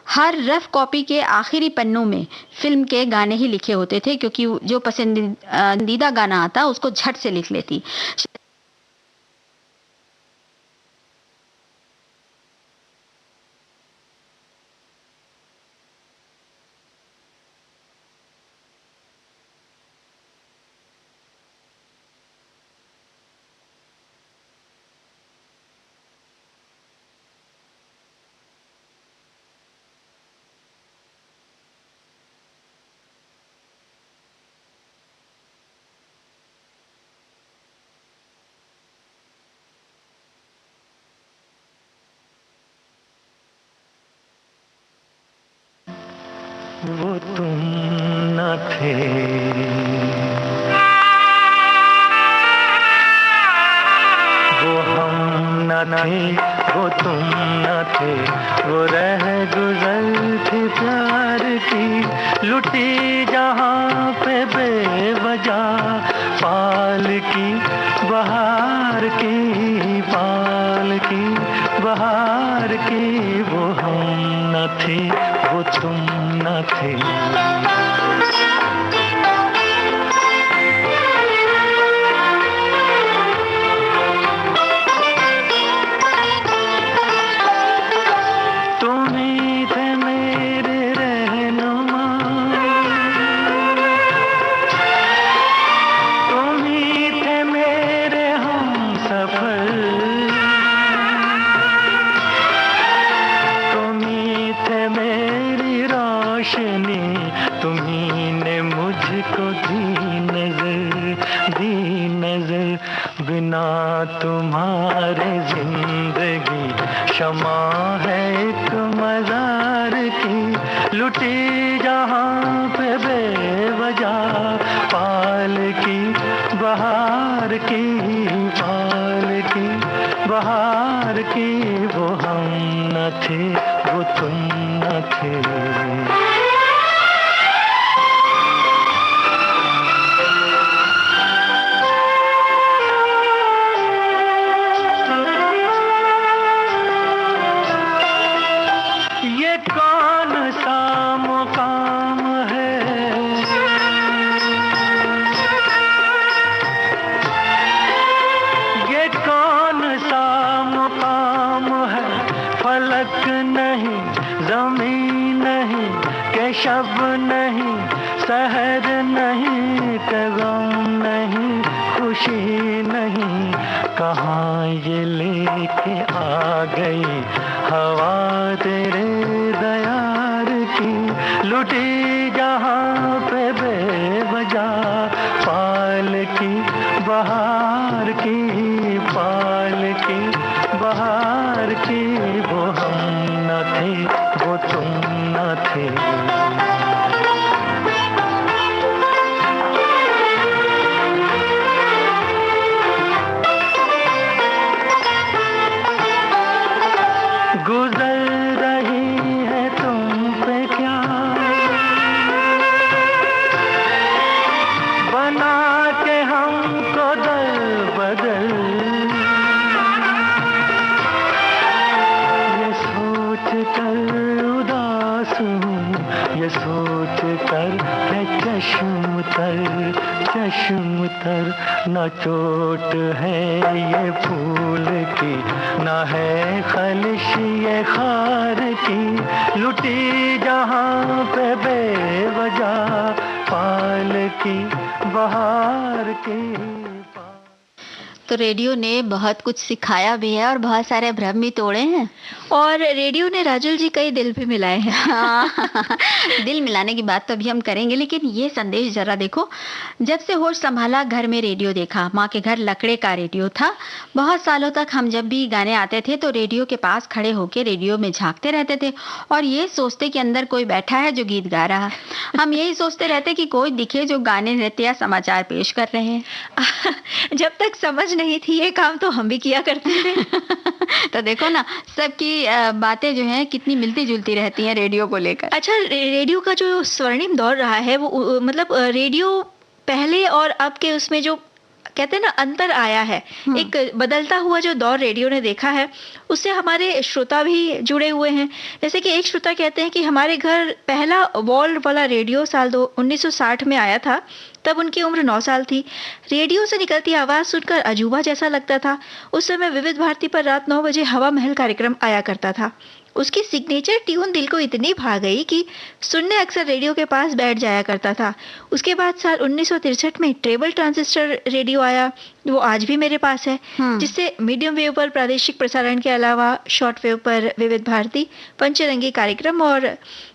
Speaker 2: हर रफ कॉपी के आखिरी पन्नों में फिल्म के गाने ही लिखे होते थे, क्योंकि जो पसंदीदा गाना आता उसको झट से लिख लेती।
Speaker 4: वो तुम न थे, वो हम न थे, वो तुम न थे, वो रह गुजर थी प्यार की, लुटी जहाँ पे बेवजह पाल की बहार की, पाल की बहार की। वो हम न थे, वो तुम न थे। तुम ही थे मेरे रहनुमा, तुम ही थे मेरे हमसफर, तुम ही थे मेरी रोशनी, तुम्ही ने मुझको दी नजर, बिना तुम्हारे जिंदगी क्षमा है एक मजार की,
Speaker 5: लुटी जहाँ पे बेवजह पाल की बहार की, पाल की बहार की, वो हम न थे, वो तुम न थे। शब नहीं, सहर नहीं, गम नहीं, खुशी नहीं, कहाँ ये लेके आ गई हवा तेरे दयार की। लुटी जहाँ पे बेवजह पाल की बहार की, पाल की बहार की, वो हम न थे, वो तुम न थे। गुजर रही है तुम पे क्या बना के हमको दल बदल, ये सोच कर उदास हूँ, ये सोच कर है चश्म तर, चश्म तर, न चोट है ये फूल की, न है खलिश ये खार की। लुटी जहाँ पे बेवजह पाल की बहार की।
Speaker 2: तो रेडियो ने बहुत कुछ सिखाया भी है और बहुत सारे भ्रम भी तोड़े हैं,
Speaker 3: और रेडियो ने राजुल जी कई दिल भी मिलाए हैं।
Speaker 2: हाँ, दिल मिलाने की बात तो अभी हम करेंगे, लेकिन ये संदेश जरा देखो। जब से होश संभाला घर में रेडियो देखा, माँ के घर लकड़े का रेडियो था। बहुत सालों तक हम जब भी गाने आते थे तो रेडियो के पास खड़े होकर रेडियो में झांकते रहते थे और ये सोचते कि अंदर कोई बैठा है जो गीत गा रहा। हम यही सोचते रहते कि कोई दिखे जो गाने नृत्य या समाचार पेश कर रहे हैं।
Speaker 3: जब तक समझ नहीं थी ये काम तो हम भी किया करते थे।
Speaker 2: तो देखो ना, सबकी बातें जो हैं कितनी मिलती जुलती रहती हैं रेडियो को लेकर।
Speaker 3: अच्छा, रेडियो का जो स्वर्णिम दौर रहा है वो मतलब रेडियो पहले और अब के उसमें जो कहते हैं ना अंतर आया है, एक बदलता हुआ जो दौर रेडियो ने देखा है उससे हमारे श्रोता भी जुड़े हुए हैं। जैसे कि एक श्रोता कहते हैं कि हमारे घर पहला वॉल वाला रेडियो साल 1960 में आया था, तब उनकी उम्र 9 साल थी। रेडियो से निकलती आवाज़ सुनकर अजूबा जैसा लगता था। उस समय विविध भारती पर रात 9 बजे हवा महल कार्यक्रम आया करता था। उसकी सिग्नेचर ट्यून दिल को इतनी भा गई कि सुनने अक्सर रेडियो के पास बैठ जाया करता था। उसके बाद साल 1963 में ट्रेबल ट्रांजिस्टर रेडियो आया, वो आज भी मेरे पास है, जिससे मीडियम वेव पर प्रादेशिक प्रसारण के अलावा शॉर्ट वेव पर विविध भारती, पंचरंगी कार्यक्रम और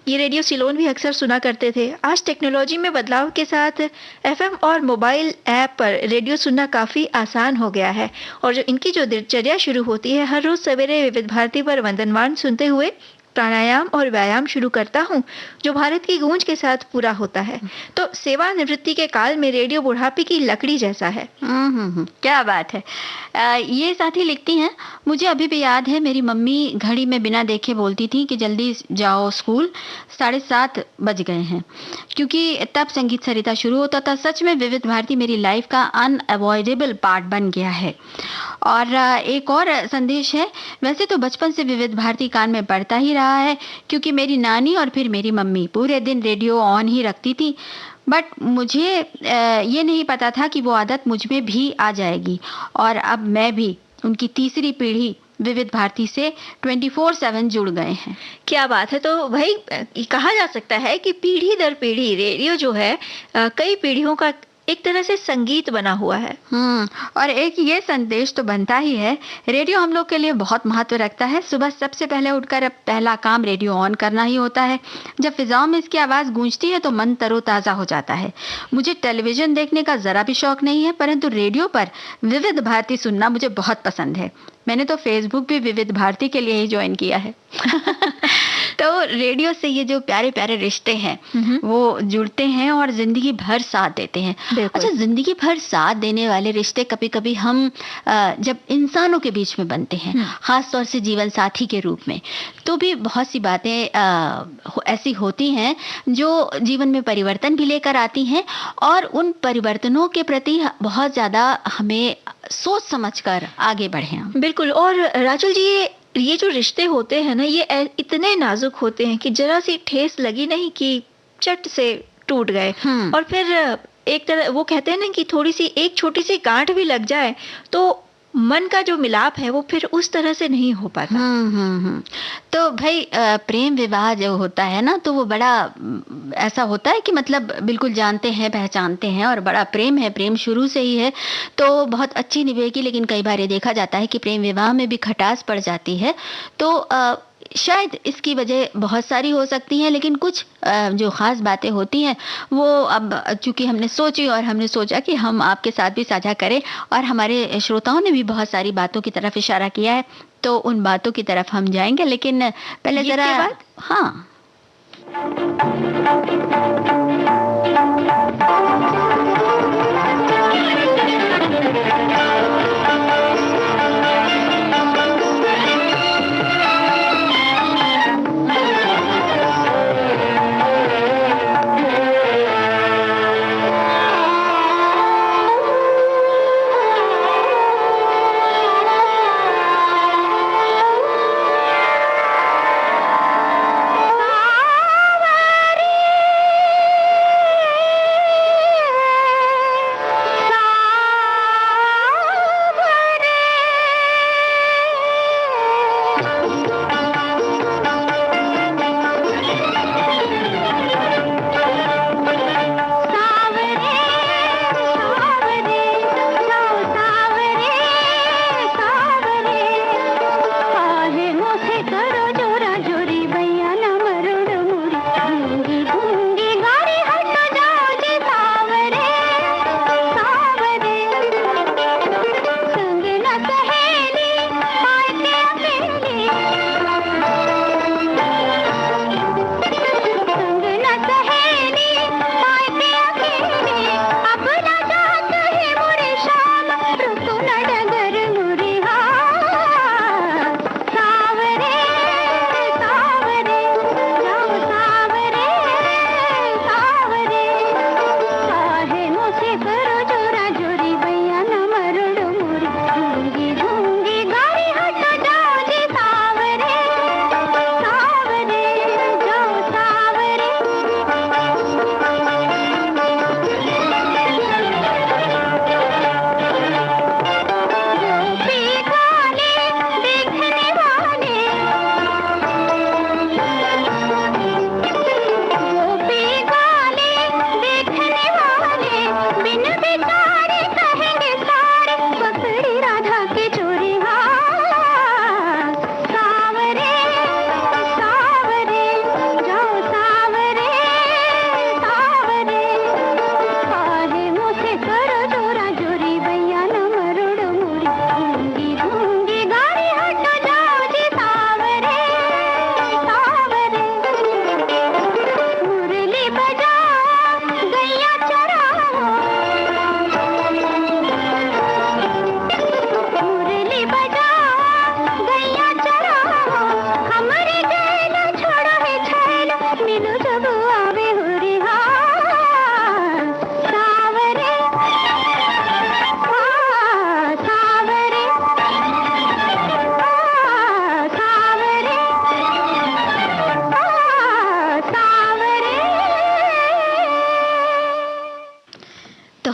Speaker 3: ये रेडियो सिलोन भी अक्सर सुना करते थे। आज टेक्नोलॉजी में बदलाव के साथ एफएम और मोबाइल ऐप पर रेडियो सुनना काफ़ी आसान हो गया है और जो इनकी जो दिनचर्या शुरू होती है, हर रोज़ सवेरे विविध भारती पर वंदनवान सुनते हुए प्राणायाम और व्यायाम शुरू करता हूँ, जो भारत की गूंज के साथ पूरा होता है। तो सेवानिवृत्ति के काल में रेडियो बुढ़ापे की लकड़ी जैसा है।
Speaker 2: क्या बात है। ये साथी लिखती हैं, मुझे अभी भी याद है मेरी मम्मी घड़ी में बिना देखे बोलती थी कि जल्दी जाओ स्कूल, 7:30 बज गए हैं, क्योंकि तब संगीत सरिता शुरू होता था। सच में विविध भारती मेरी लाइफ का अनअवॉइडेबल पार्ट बन गया है। और एक और संदेश है, वैसे तो बचपन से विविध भारती कान में पड़ता ही रहा है, क्योंकि मेरी नानी और फिर मेरी मम्मी पूरे दिन रेडियो ऑन ही रखती थी, बट मुझे ये नहीं पता था कि वो आदत मुझ में भी आ जाएगी और अब मैं भी उनकी तीसरी पीढ़ी विविध भारती से 24/7 जुड़ गए हैं।
Speaker 3: क्या बात है। तो भाई कहा जा सकता है कि पीढ़ी दर पीढ़ी रेडियो जो है कई पीढ़ियों का एक तरह से संगीत बना हुआ है।
Speaker 2: और एक ये संदेश तो बनता ही है, रेडियो हम लोग के लिए बहुत महत्व रखता है। सुबह सबसे पहले उठकर अब पहला काम रेडियो ऑन करना ही होता है। जब फिजाओं में इसकी आवाज़ गूंजती है तो मन तरोताज़ा हो जाता है। मुझे टेलीविज़न देखने का ज़रा भी शौक नहीं है, परंतु रेडियो पर विविध भारती सुनना मुझे बहुत पसंद है। मैंने तो फेसबुक भी विविध भारती के लिए ही ज्वाइन किया है। तो रेडियो से ये जो प्यारे प्यारे रिश्ते हैं वो जुड़ते हैं और जिंदगी भर साथ देते हैं। अच्छा, जिंदगी भर साथ देने वाले रिश्ते कभी कभी हम जब इंसानों के बीच में बनते हैं, खास तौर से जीवन साथी के रूप में, तो भी बहुत सी बातें ऐसी होती हैं जो जीवन में परिवर्तन भी लेकर आती हैं और उन परिवर्तनों के प्रति बहुत ज्यादा हमें सोच समझकर आगे बढ़े।
Speaker 3: बिल्कुल। और राजुल जी, ये जो रिश्ते होते हैं ना, ये इतने नाजुक होते हैं कि जरा सी ठेस लगी नहीं कि चट से टूट गए। और फिर एक तरह वो कहते हैं ना कि थोड़ी सी एक छोटी सी गांठ भी लग जाए तो मन का जो मिलाप है वो फिर उस तरह से नहीं हो पाता।
Speaker 2: तो भाई प्रेम विवाह जो होता है ना, तो वो बड़ा ऐसा होता है कि मतलब बिल्कुल जानते हैं, पहचानते हैं और बड़ा प्रेम है, प्रेम शुरू से ही है तो बहुत अच्छी निभेगी। लेकिन कई बार ये देखा जाता है कि प्रेम विवाह में भी खटास पड़ जाती है। तो शायद इसकी वजह बहुत सारी हो सकती हैं, लेकिन कुछ जो ख़ास बातें होती हैं वो अब चूंकि हमने सोची और हमने सोचा कि हम आपके साथ भी साझा करें, और हमारे श्रोताओं ने भी बहुत सारी बातों की तरफ इशारा किया है, तो उन बातों की तरफ हम जाएंगे। लेकिन पहले जरा हाँ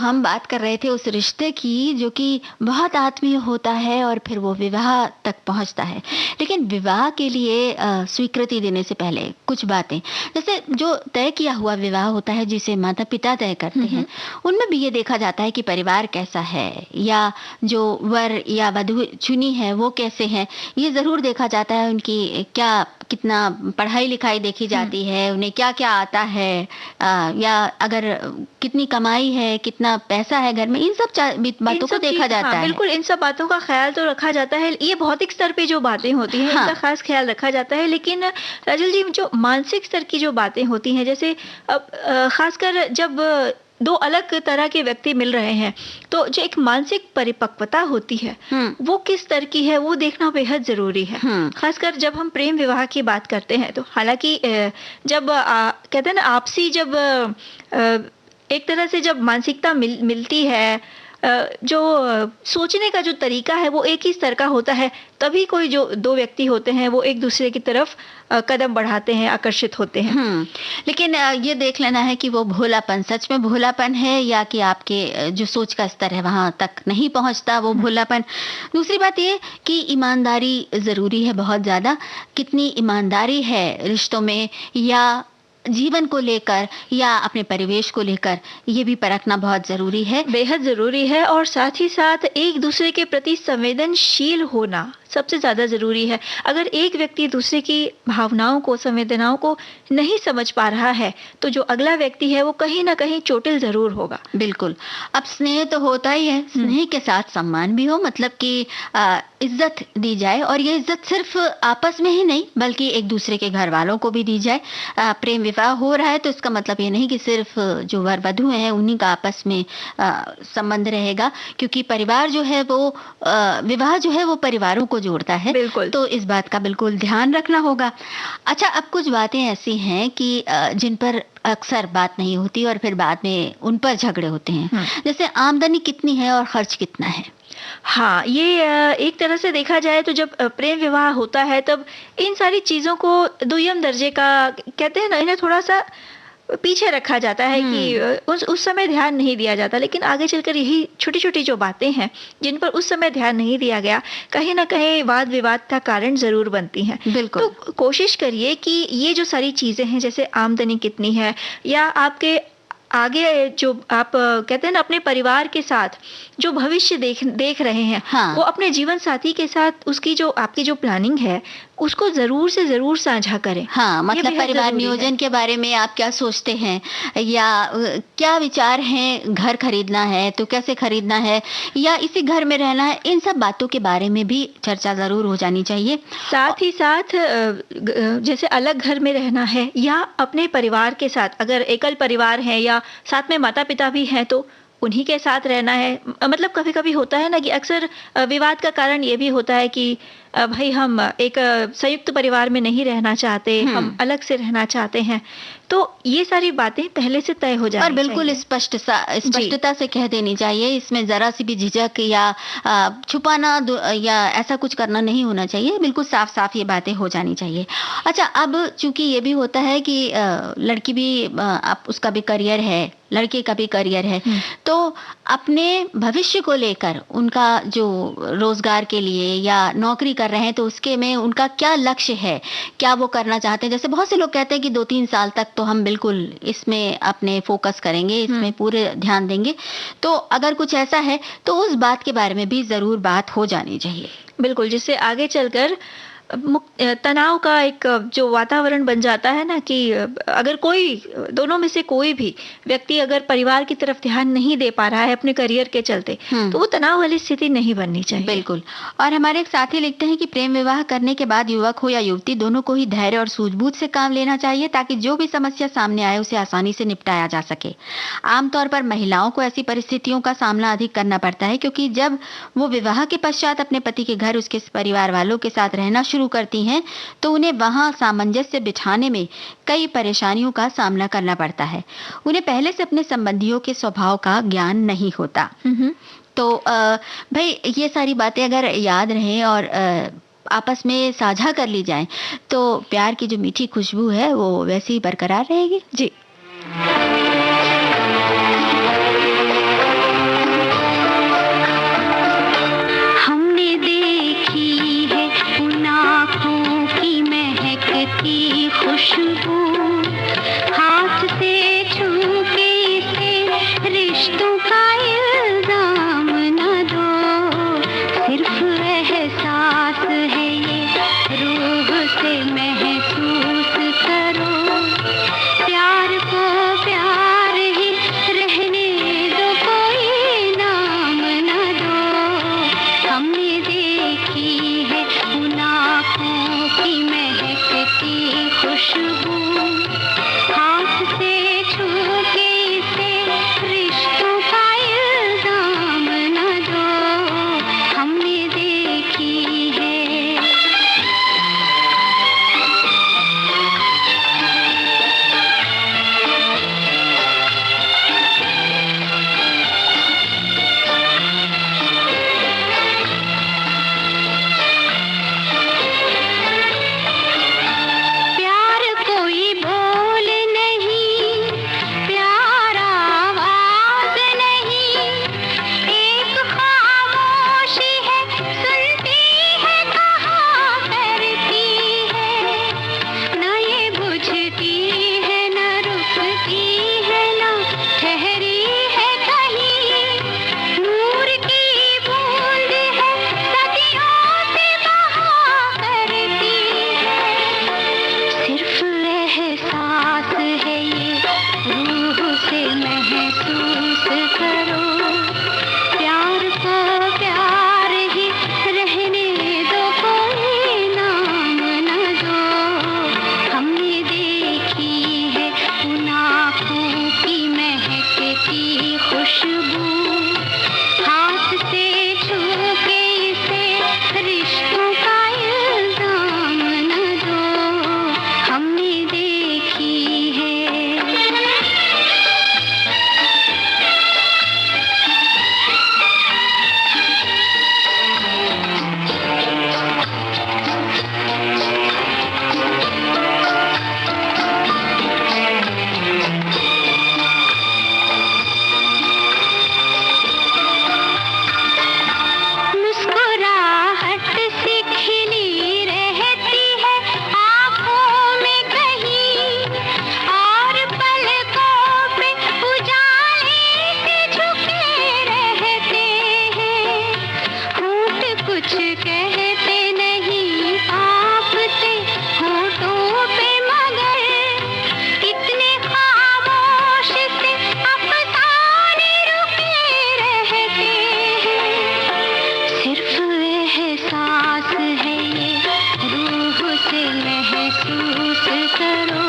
Speaker 2: हम बात कर रहे थे उस रिश्ते की जो कि बहुत आत्मीय होता है और फिर वो विवाह तक पहुंचता है। लेकिन विवाह के लिए स्वीकृति देने से पहले कुछ बातें, जैसे जो तय किया हुआ विवाह होता है जिसे माता पिता तय करते हैं, उनमें भी ये देखा जाता है कि परिवार कैसा है या जो वर या वधू चुनी है वो कैसे हैं, ये ज़रूर देखा जाता है। उनकी क्या कितना पढ़ाई लिखाई देखी जाती है, उन्हें क्या क्या आता है, या अगर कितनी कमाई है, कितना पैसा है घर में, इन सब बातों
Speaker 3: इन
Speaker 2: को
Speaker 3: सब
Speaker 2: देखा
Speaker 3: चीज-
Speaker 2: जाता
Speaker 3: हाँ,
Speaker 2: है।
Speaker 3: बिल्कुल इन सब बातों का ख्याल तो रखा जाता है। ये भौतिक स्तर पे जो बातें होती हैं
Speaker 2: हाँ।
Speaker 3: इनका खास ख्याल रखा जाता है, लेकिन राजल जी जो मानसिक स्तर की जो बातें होती हैं, जैसे अब खासकर जब दो अलग तरह के व्यक्ति मिल रहे हैं, तो जो एक मानसिक परिपक्वता होती है वो किस स्तर की है वो देखना बेहद जरूरी है। खासकर जब हम प्रेम विवाह की बात करते हैं, तो हालांकि जब कहते हैं ना आपसी जब एक तरह से जब मानसिकता मिलती है, जो सोचने का जो तरीका है वो एक ही स्तर का होता है, तभी कोई जो दो व्यक्ति होते हैं वो एक दूसरे की तरफ कदम बढ़ाते हैं, आकर्षित होते हैं।
Speaker 2: लेकिन ये देख लेना है कि वो भोलापन सच में भोलापन है या कि आपके जो सोच का स्तर है वहां तक नहीं पहुंचता वो भोलापन। दूसरी बात ये कि ईमानदारी जरूरी है बहुत ज्यादा। कितनी ईमानदारी है रिश्तों में या जीवन को लेकर या अपने परिवेश को लेकर, ये भी परखना बहुत जरूरी है,
Speaker 3: बेहद जरूरी है। और साथ ही साथ एक दूसरे के प्रति संवेदनशील होना सबसे ज्यादा जरूरी है। अगर एक व्यक्ति दूसरे की भावनाओं को, संवेदनाओं को नहीं समझ पा रहा है, तो जो अगला व्यक्ति है वो कहीं ना कहीं चोटिल जरूर होगा।
Speaker 2: बिल्कुल। अब स्नेह तो होता ही है, स्नेह के साथ सम्मान भी हो, मतलब कि इज्जत दी जाए, और ये इज्जत सिर्फ आपस में ही नहीं बल्कि एक दूसरे के घर वालों को भी दी जाए। प्रेम विवाह हो रहा है तो इसका मतलब ये नहीं कि सिर्फ जो वर वधू हैं उन्हीं का आपस में संबंध रहेगा, क्योंकि परिवार जो है वो विवाह जो है वो परिवारों को जोड़ता है।
Speaker 3: बिल्कुल।
Speaker 2: तो इस बात का बिल्कुल ध्यान रखना होगा। अच्छा, अब कुछ बातें ऐसी हैं कि जिन पर अक्सर बात नहीं होती और फिर बाद में उन पर झगड़े होते हैं, जैसे आमदनी कितनी है और खर्च कितना है।
Speaker 3: हाँ, ये एक तरह से देखा जाए तो जब प्रेम विवाह होता है तब इन सारी चीजों को दुय्यम दर्जे का कहते हैं ना, इन्हें थोड़ा सा पीछे रखा जाता है कि उस समय ध्यान नहीं दिया जाता। लेकिन आगे चलकर यही छोटी छोटी जो बातें हैं जिन पर उस समय ध्यान नहीं दिया गया, कहीं ना कहीं वाद विवाद का कारण जरूर बनती हैं।
Speaker 2: बिल्कुल।
Speaker 3: तो कोशिश करिए कि ये जो सारी चीजें हैं, जैसे आमदनी कितनी है या आपके आगे जो आप कहते हैं ना अपने परिवार के साथ जो भविष्य देख रहे हैं,
Speaker 2: हाँ।
Speaker 3: वो अपने जीवन साथी के साथ उसकी जो आपकी जो प्लानिंग है उसको जरूर से जरूर साझा करें।
Speaker 2: हाँ, मतलब
Speaker 3: बेहद
Speaker 2: परिवार
Speaker 3: जरूरी
Speaker 2: नियोजन
Speaker 3: है।
Speaker 2: के बारे में आप क्या सोचते हैं, या क्या विचार हैं, घर खरीदना है तो कैसे खरीदना है या इसी घर में रहना है, इन सब बातों के बारे में भी चर्चा जरूर हो जानी चाहिए।
Speaker 3: साथ ही साथ जैसे अलग घर में रहना है या अपने परिवार के साथ, अगर एकल परिवार है या साथ में माता पिता भी हैं तो उन्हीं के साथ रहना है। मतलब कभी कभी होता है ना कि अक्सर विवाद का कारण ये भी होता है कि भाई हम एक संयुक्त परिवार में नहीं रहना चाहते, हम अलग से रहना चाहते हैं। तो ये सारी बातें पहले से तय हो जानी
Speaker 2: और बिल्कुल
Speaker 3: चाहिए।
Speaker 2: स्पष्टता से कह देनी चाहिए, इसमें जरा सी भी झिझक या छुपाना या ऐसा कुछ करना नहीं होना चाहिए, बिल्कुल साफ साफ ये बातें हो जानी चाहिए। अच्छा, अब चूंकि ये भी होता है कि लड़की भी उसका भी करियर है, लड़के का भी करियर है, तो अपने भविष्य को लेकर उनका जो रोजगार के लिए या नौकरी कर रहे हैं तो उसके में उनका क्या लक्ष्य है, क्या वो करना चाहते हैं। जैसे बहुत से लोग कहते हैं कि 2-3 साल तक तो हम बिल्कुल इसमें अपने फोकस करेंगे, इसमें पूरे ध्यान देंगे। तो अगर कुछ ऐसा है तो उस बात के बारे में भी जरूर बात हो जानी चाहिए।
Speaker 3: बिल्कुल, जिससे आगे चलकर तनाव का एक जो वातावरण बन जाता है ना, कि अगर कोई दोनों में से कोई भी व्यक्ति अगर परिवार की तरफ ध्यान नहीं दे पा रहा है अपने करियर के चलते, तो वो तनाव वाली स्थिति नहीं बननी चाहिए।
Speaker 2: बिल्कुल। और हमारे एक साथी लिखते हैं कि प्रेम विवाह करने के बाद युवक हो या युवती, दोनों को ही धैर्य और सूझबूझ से काम लेना चाहिए ताकि जो भी समस्या सामने आए उसे आसानी से निपटाया जा सके। आमतौर पर महिलाओं को ऐसी परिस्थितियों का सामना अधिक करना पड़ता है, क्योंकि जब वो विवाह के पश्चात अपने पति के घर उसके परिवार वालों के साथ रहना शुरू करती हैं तो उन्हें वहां सामंजस्य बिठाने में कई परेशानियों का सामना करना पड़ता है। उन्हें पहले से अपने संबंधियों के स्वभाव का ज्ञान नहीं होता। तो भाई ये सारी बातें अगर याद रहें और आपस में साझा कर ली जाएं तो प्यार की जो मीठी खुशबू है वो वैसे ही बरकरार रहेगी।
Speaker 3: जी।
Speaker 1: हमने देखी है उन आँखों की महकती खुशबू, हाथ से छू के इसे रिश्तों का इल्जाम न दो, सिर्फ एहसास है ये रूह से महसूस करो, प्यार महसूस करो,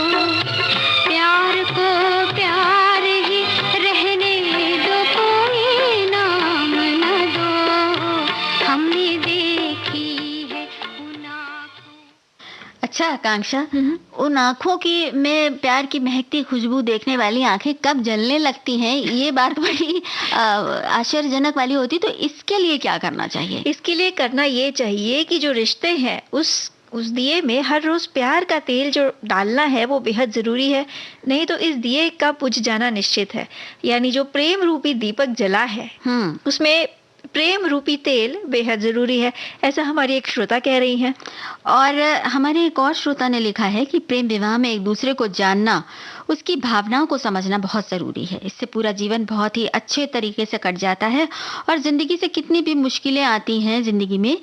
Speaker 1: प्यार को प्यार ही रहने दो, कोई नाम न दो, हमने देखी है उन आँखों।
Speaker 2: अच्छा आकांक्षा, उन आँखों की में प्यार की महकती खुशबू देखने वाली आंखें कब जलने लगती हैं, ये बात बड़ी आश्चर्यजनक वाली होती। तो इसके लिए क्या करना चाहिए?
Speaker 3: इसके लिए करना ये चाहिए कि जो रिश्ते हैं उस दिए में हर रोज प्यार का तेल जो डालना है वो बेहद जरूरी है, नहीं तो इस दिए का बुझ जाना निश्चित है। यानी जो प्रेम रूपी दीपक जला है उसमें प्रेम रूपी तेल बेहद जरूरी है, ऐसा हमारी एक श्रोता कह रही हैं।
Speaker 2: और हमारे एक और श्रोता ने लिखा है कि प्रेम विवाह में एक दूसरे को जानना, उसकी भावनाओं को समझना बहुत ज़रूरी है। इससे पूरा जीवन बहुत ही अच्छे तरीके से कट जाता है और ज़िंदगी से कितनी भी मुश्किलें आती हैं ज़िंदगी में,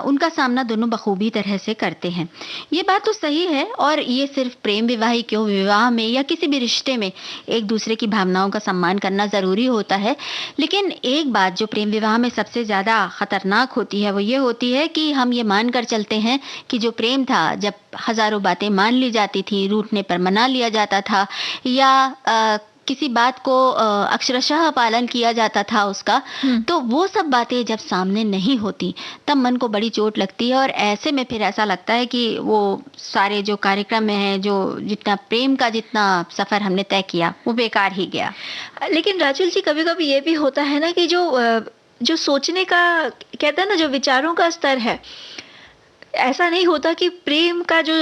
Speaker 2: उनका सामना दोनों बखूबी तरह से करते हैं। ये बात तो सही है, और ये सिर्फ प्रेम विवाह ही क्यों, विवाह में या किसी भी रिश्ते में एक दूसरे की भावनाओं का सम्मान करना ज़रूरी होता है। लेकिन एक बात जो प्रेम विवाह में सबसे ज़्यादा ख़तरनाक होती है वो ये होती है कि हम ये मान कर चलते हैं कि जो प्रेम था, जब हज़ारों बातें मान ली जाती थी, रूठने पर मना लिया जाता था, या किसी बात को अक्षरशः पालन किया जाता था उसका, तो वो सब बातें जब सामने नहीं होती तब मन को बड़ी चोट लगती है। और ऐसे में फिर ऐसा लगता है कि वो सारे जो कार्यक्रम में है, जो जितना प्रेम का जितना सफ़र हमने तय किया वो बेकार ही गया।
Speaker 3: लेकिन राजुल जी, कभी कभी ये भी होता है ना कि जो सोचने का कहते हैं ना, जो विचारों का स्तर है, ऐसा नहीं होता कि प्रेम का जो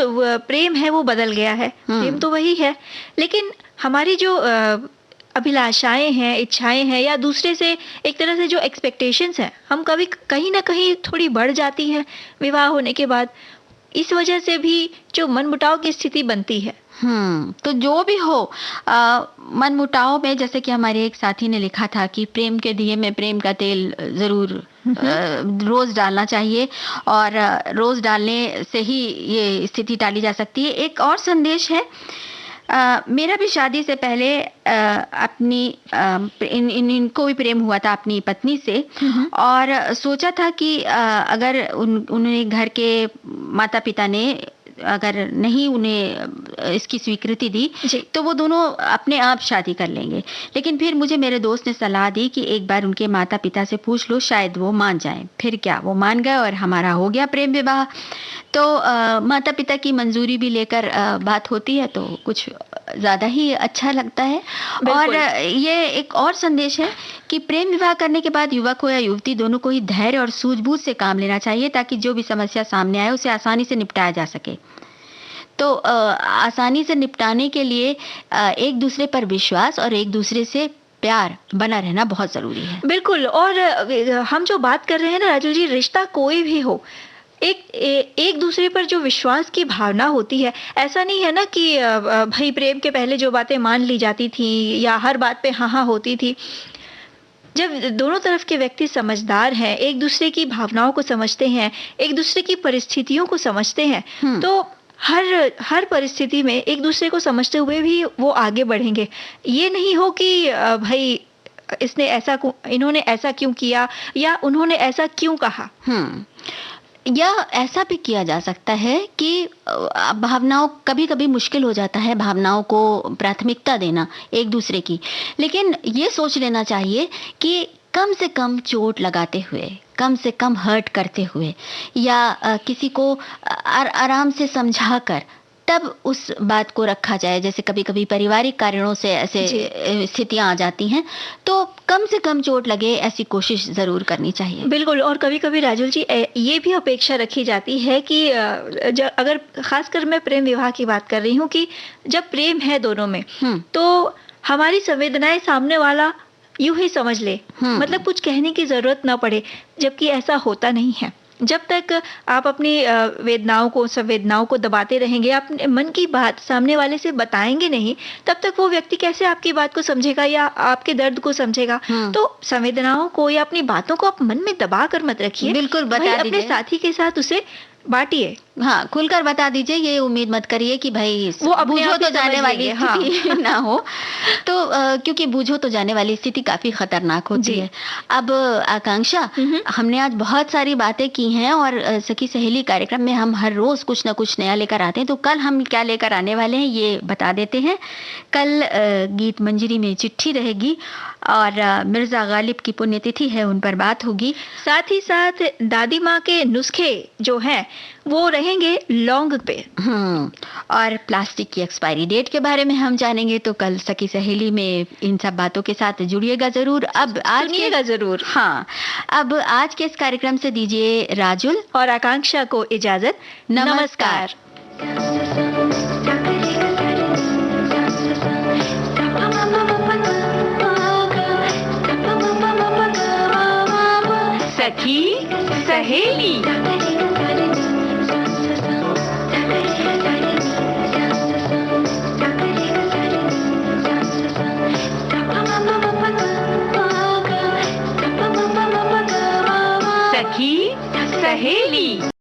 Speaker 3: प्रेम है वो बदल गया है, प्रेम तो वही है, लेकिन हमारी जो अभिलाषाएं हैं, इच्छाएं हैं, या दूसरे से एक तरह से जो एक्सपेक्टेशंस हैं, हम कभी कहीं ना कहीं थोड़ी बढ़ जाती हैं विवाह होने के बाद। इस वजह से भी जो मनमुटाव की स्थिति बनती है।
Speaker 2: तो जो भी हो, मनमुटाव में, जैसे कि हमारे एक साथी ने लिखा था कि प्रेम के दिए में प्रेम का तेल जरूर रोज डालना चाहिए, और रोज डालने से ही ये स्थिति टाली जा सकती है। एक और संदेश है, मेरा भी शादी से पहले अपनी इनको भी प्रेम हुआ था अपनी पत्नी से, और सोचा था कि अगर उन्हें घर के माता पिता ने अगर नहीं उन्हें इसकी स्वीकृति दी तो वो दोनों अपने आप शादी कर लेंगे। लेकिन फिर मुझे मेरे दोस्त ने सलाह दी कि एक बार उनके माता पिता से पूछ लो, शायद वो मान जाएं। फिर क्या, वो मान गए और हमारा हो गया प्रेम विवाह। तो माता पिता की मंजूरी भी लेकर बात होती है तो कुछ ज़्यादा ही अच्छा लगता है। और ये एक और संदेश है कि प्रेम विवाह करने के बाद युवक हो या युवती, दोनों को ही धैर्य और सूझबूझ से काम लेना चाहिए, ताकि जो भी समस्या सामने आए उसे आसानी से निपटाया जा सके। तो आसानी से निपटाने के लिए एक दूसरे पर विश्वास और एक दूसरे से प्यार बना रहना बहुत ज़रूरी है।
Speaker 3: बिल्कुल। और हम जो बात कर रहे हैं ना राजू जी, रिश्ता कोई भी हो, एक दूसरे पर जो विश्वास की भावना होती है, ऐसा नहीं है ना कि भाई प्रेम के पहले जो बातें मान ली जाती थी या हर बात पे हाँ हाँ होती थी। जब दोनों तरफ के व्यक्ति समझदार हैं, एक दूसरे की भावनाओं को समझते हैं, एक दूसरे की परिस्थितियों को समझते हैं, तो हर परिस्थिति में एक दूसरे को समझते हुए भी वो आगे बढ़ेंगे। ये नहीं हो कि भाई इन्होंने ऐसा क्यों किया या उन्होंने ऐसा क्यों कहा।
Speaker 2: या ऐसा भी किया जा सकता है कि भावनाओं, कभी कभी मुश्किल हो जाता है भावनाओं को प्राथमिकता देना एक दूसरे की, लेकिन ये सोच लेना चाहिए कि कम से कम चोट लगाते हुए, कम से कम हर्ट करते हुए, या किसी को आराम से समझा कर तब उस बात को रखा जाए। जैसे कभी कभी पारिवारिक कारणों से ऐसे स्थितियां आ जाती हैं, तो कम से कम चोट लगे ऐसी कोशिश ज़रूर करनी चाहिए।
Speaker 3: बिल्कुल। और कभी कभी राजुल जी ये भी अपेक्षा रखी जाती है कि अगर खासकर मैं प्रेम विवाह की बात कर रही हूँ, कि जब प्रेम है दोनों में तो हमारी संवेदनाएं सामने वाला यूं ही समझ ले, मतलब कुछ कहने की जरूरत ना पड़े, जबकि ऐसा होता नहीं है। जब तक आप अपनी संवेदनाओं को दबाते रहेंगे, अपने मन की बात सामने वाले से बताएंगे नहीं, तब तक वो व्यक्ति कैसे आपकी बात को समझेगा या आपके दर्द को समझेगा। तो संवेदनाओं को या अपनी बातों को आप मन में दबा कर मत रखिए,
Speaker 2: बिल्कुल बता दीजिए,
Speaker 3: अपने साथी के साथ उसे बांटिए।
Speaker 2: हाँ, खुलकर बता दीजिए, ये उम्मीद मत करिए कि भाई
Speaker 3: वो अपने
Speaker 2: बूझो
Speaker 3: आप ही
Speaker 2: तो जाने
Speaker 3: समझ
Speaker 2: वाली
Speaker 3: लेंगे, हाँ।
Speaker 2: स्थिति ना हो। तो क्योंकि बूझो तो जाने वाली स्थिति काफी खतरनाक होती
Speaker 3: जी।
Speaker 2: है। अब आकांक्षा, हमने आज बहुत सारी बातें की हैं और सखी सहेली कार्यक्रम में हम हर रोज कुछ ना कुछ नया लेकर आते हैं, तो कल हम क्या लेकर आने वाले हैं ये बता देते हैं। कल गीत मंजरी में चिट्ठी रहेगी और मिर्जा गालिब की पुण्यतिथि है, उन पर बात होगी।
Speaker 3: साथ ही साथ दादी माँ के नुस्खे जो हैं वो रहेंगे लौंग पे।
Speaker 2: और प्लास्टिक की एक्सपायरी डेट के बारे में हम जानेंगे। तो कल सखी सहेली में इन सब बातों के साथ जुड़िएगा जरूर। अब आज
Speaker 3: सुनिएगा जरूर।
Speaker 2: हाँ, अब आज के इस कार्यक्रम से दीजिए राजुल
Speaker 3: और आकांक्षा को इजाजत।
Speaker 2: नमस्कार।
Speaker 1: सखी सहेली। सखी सहेली।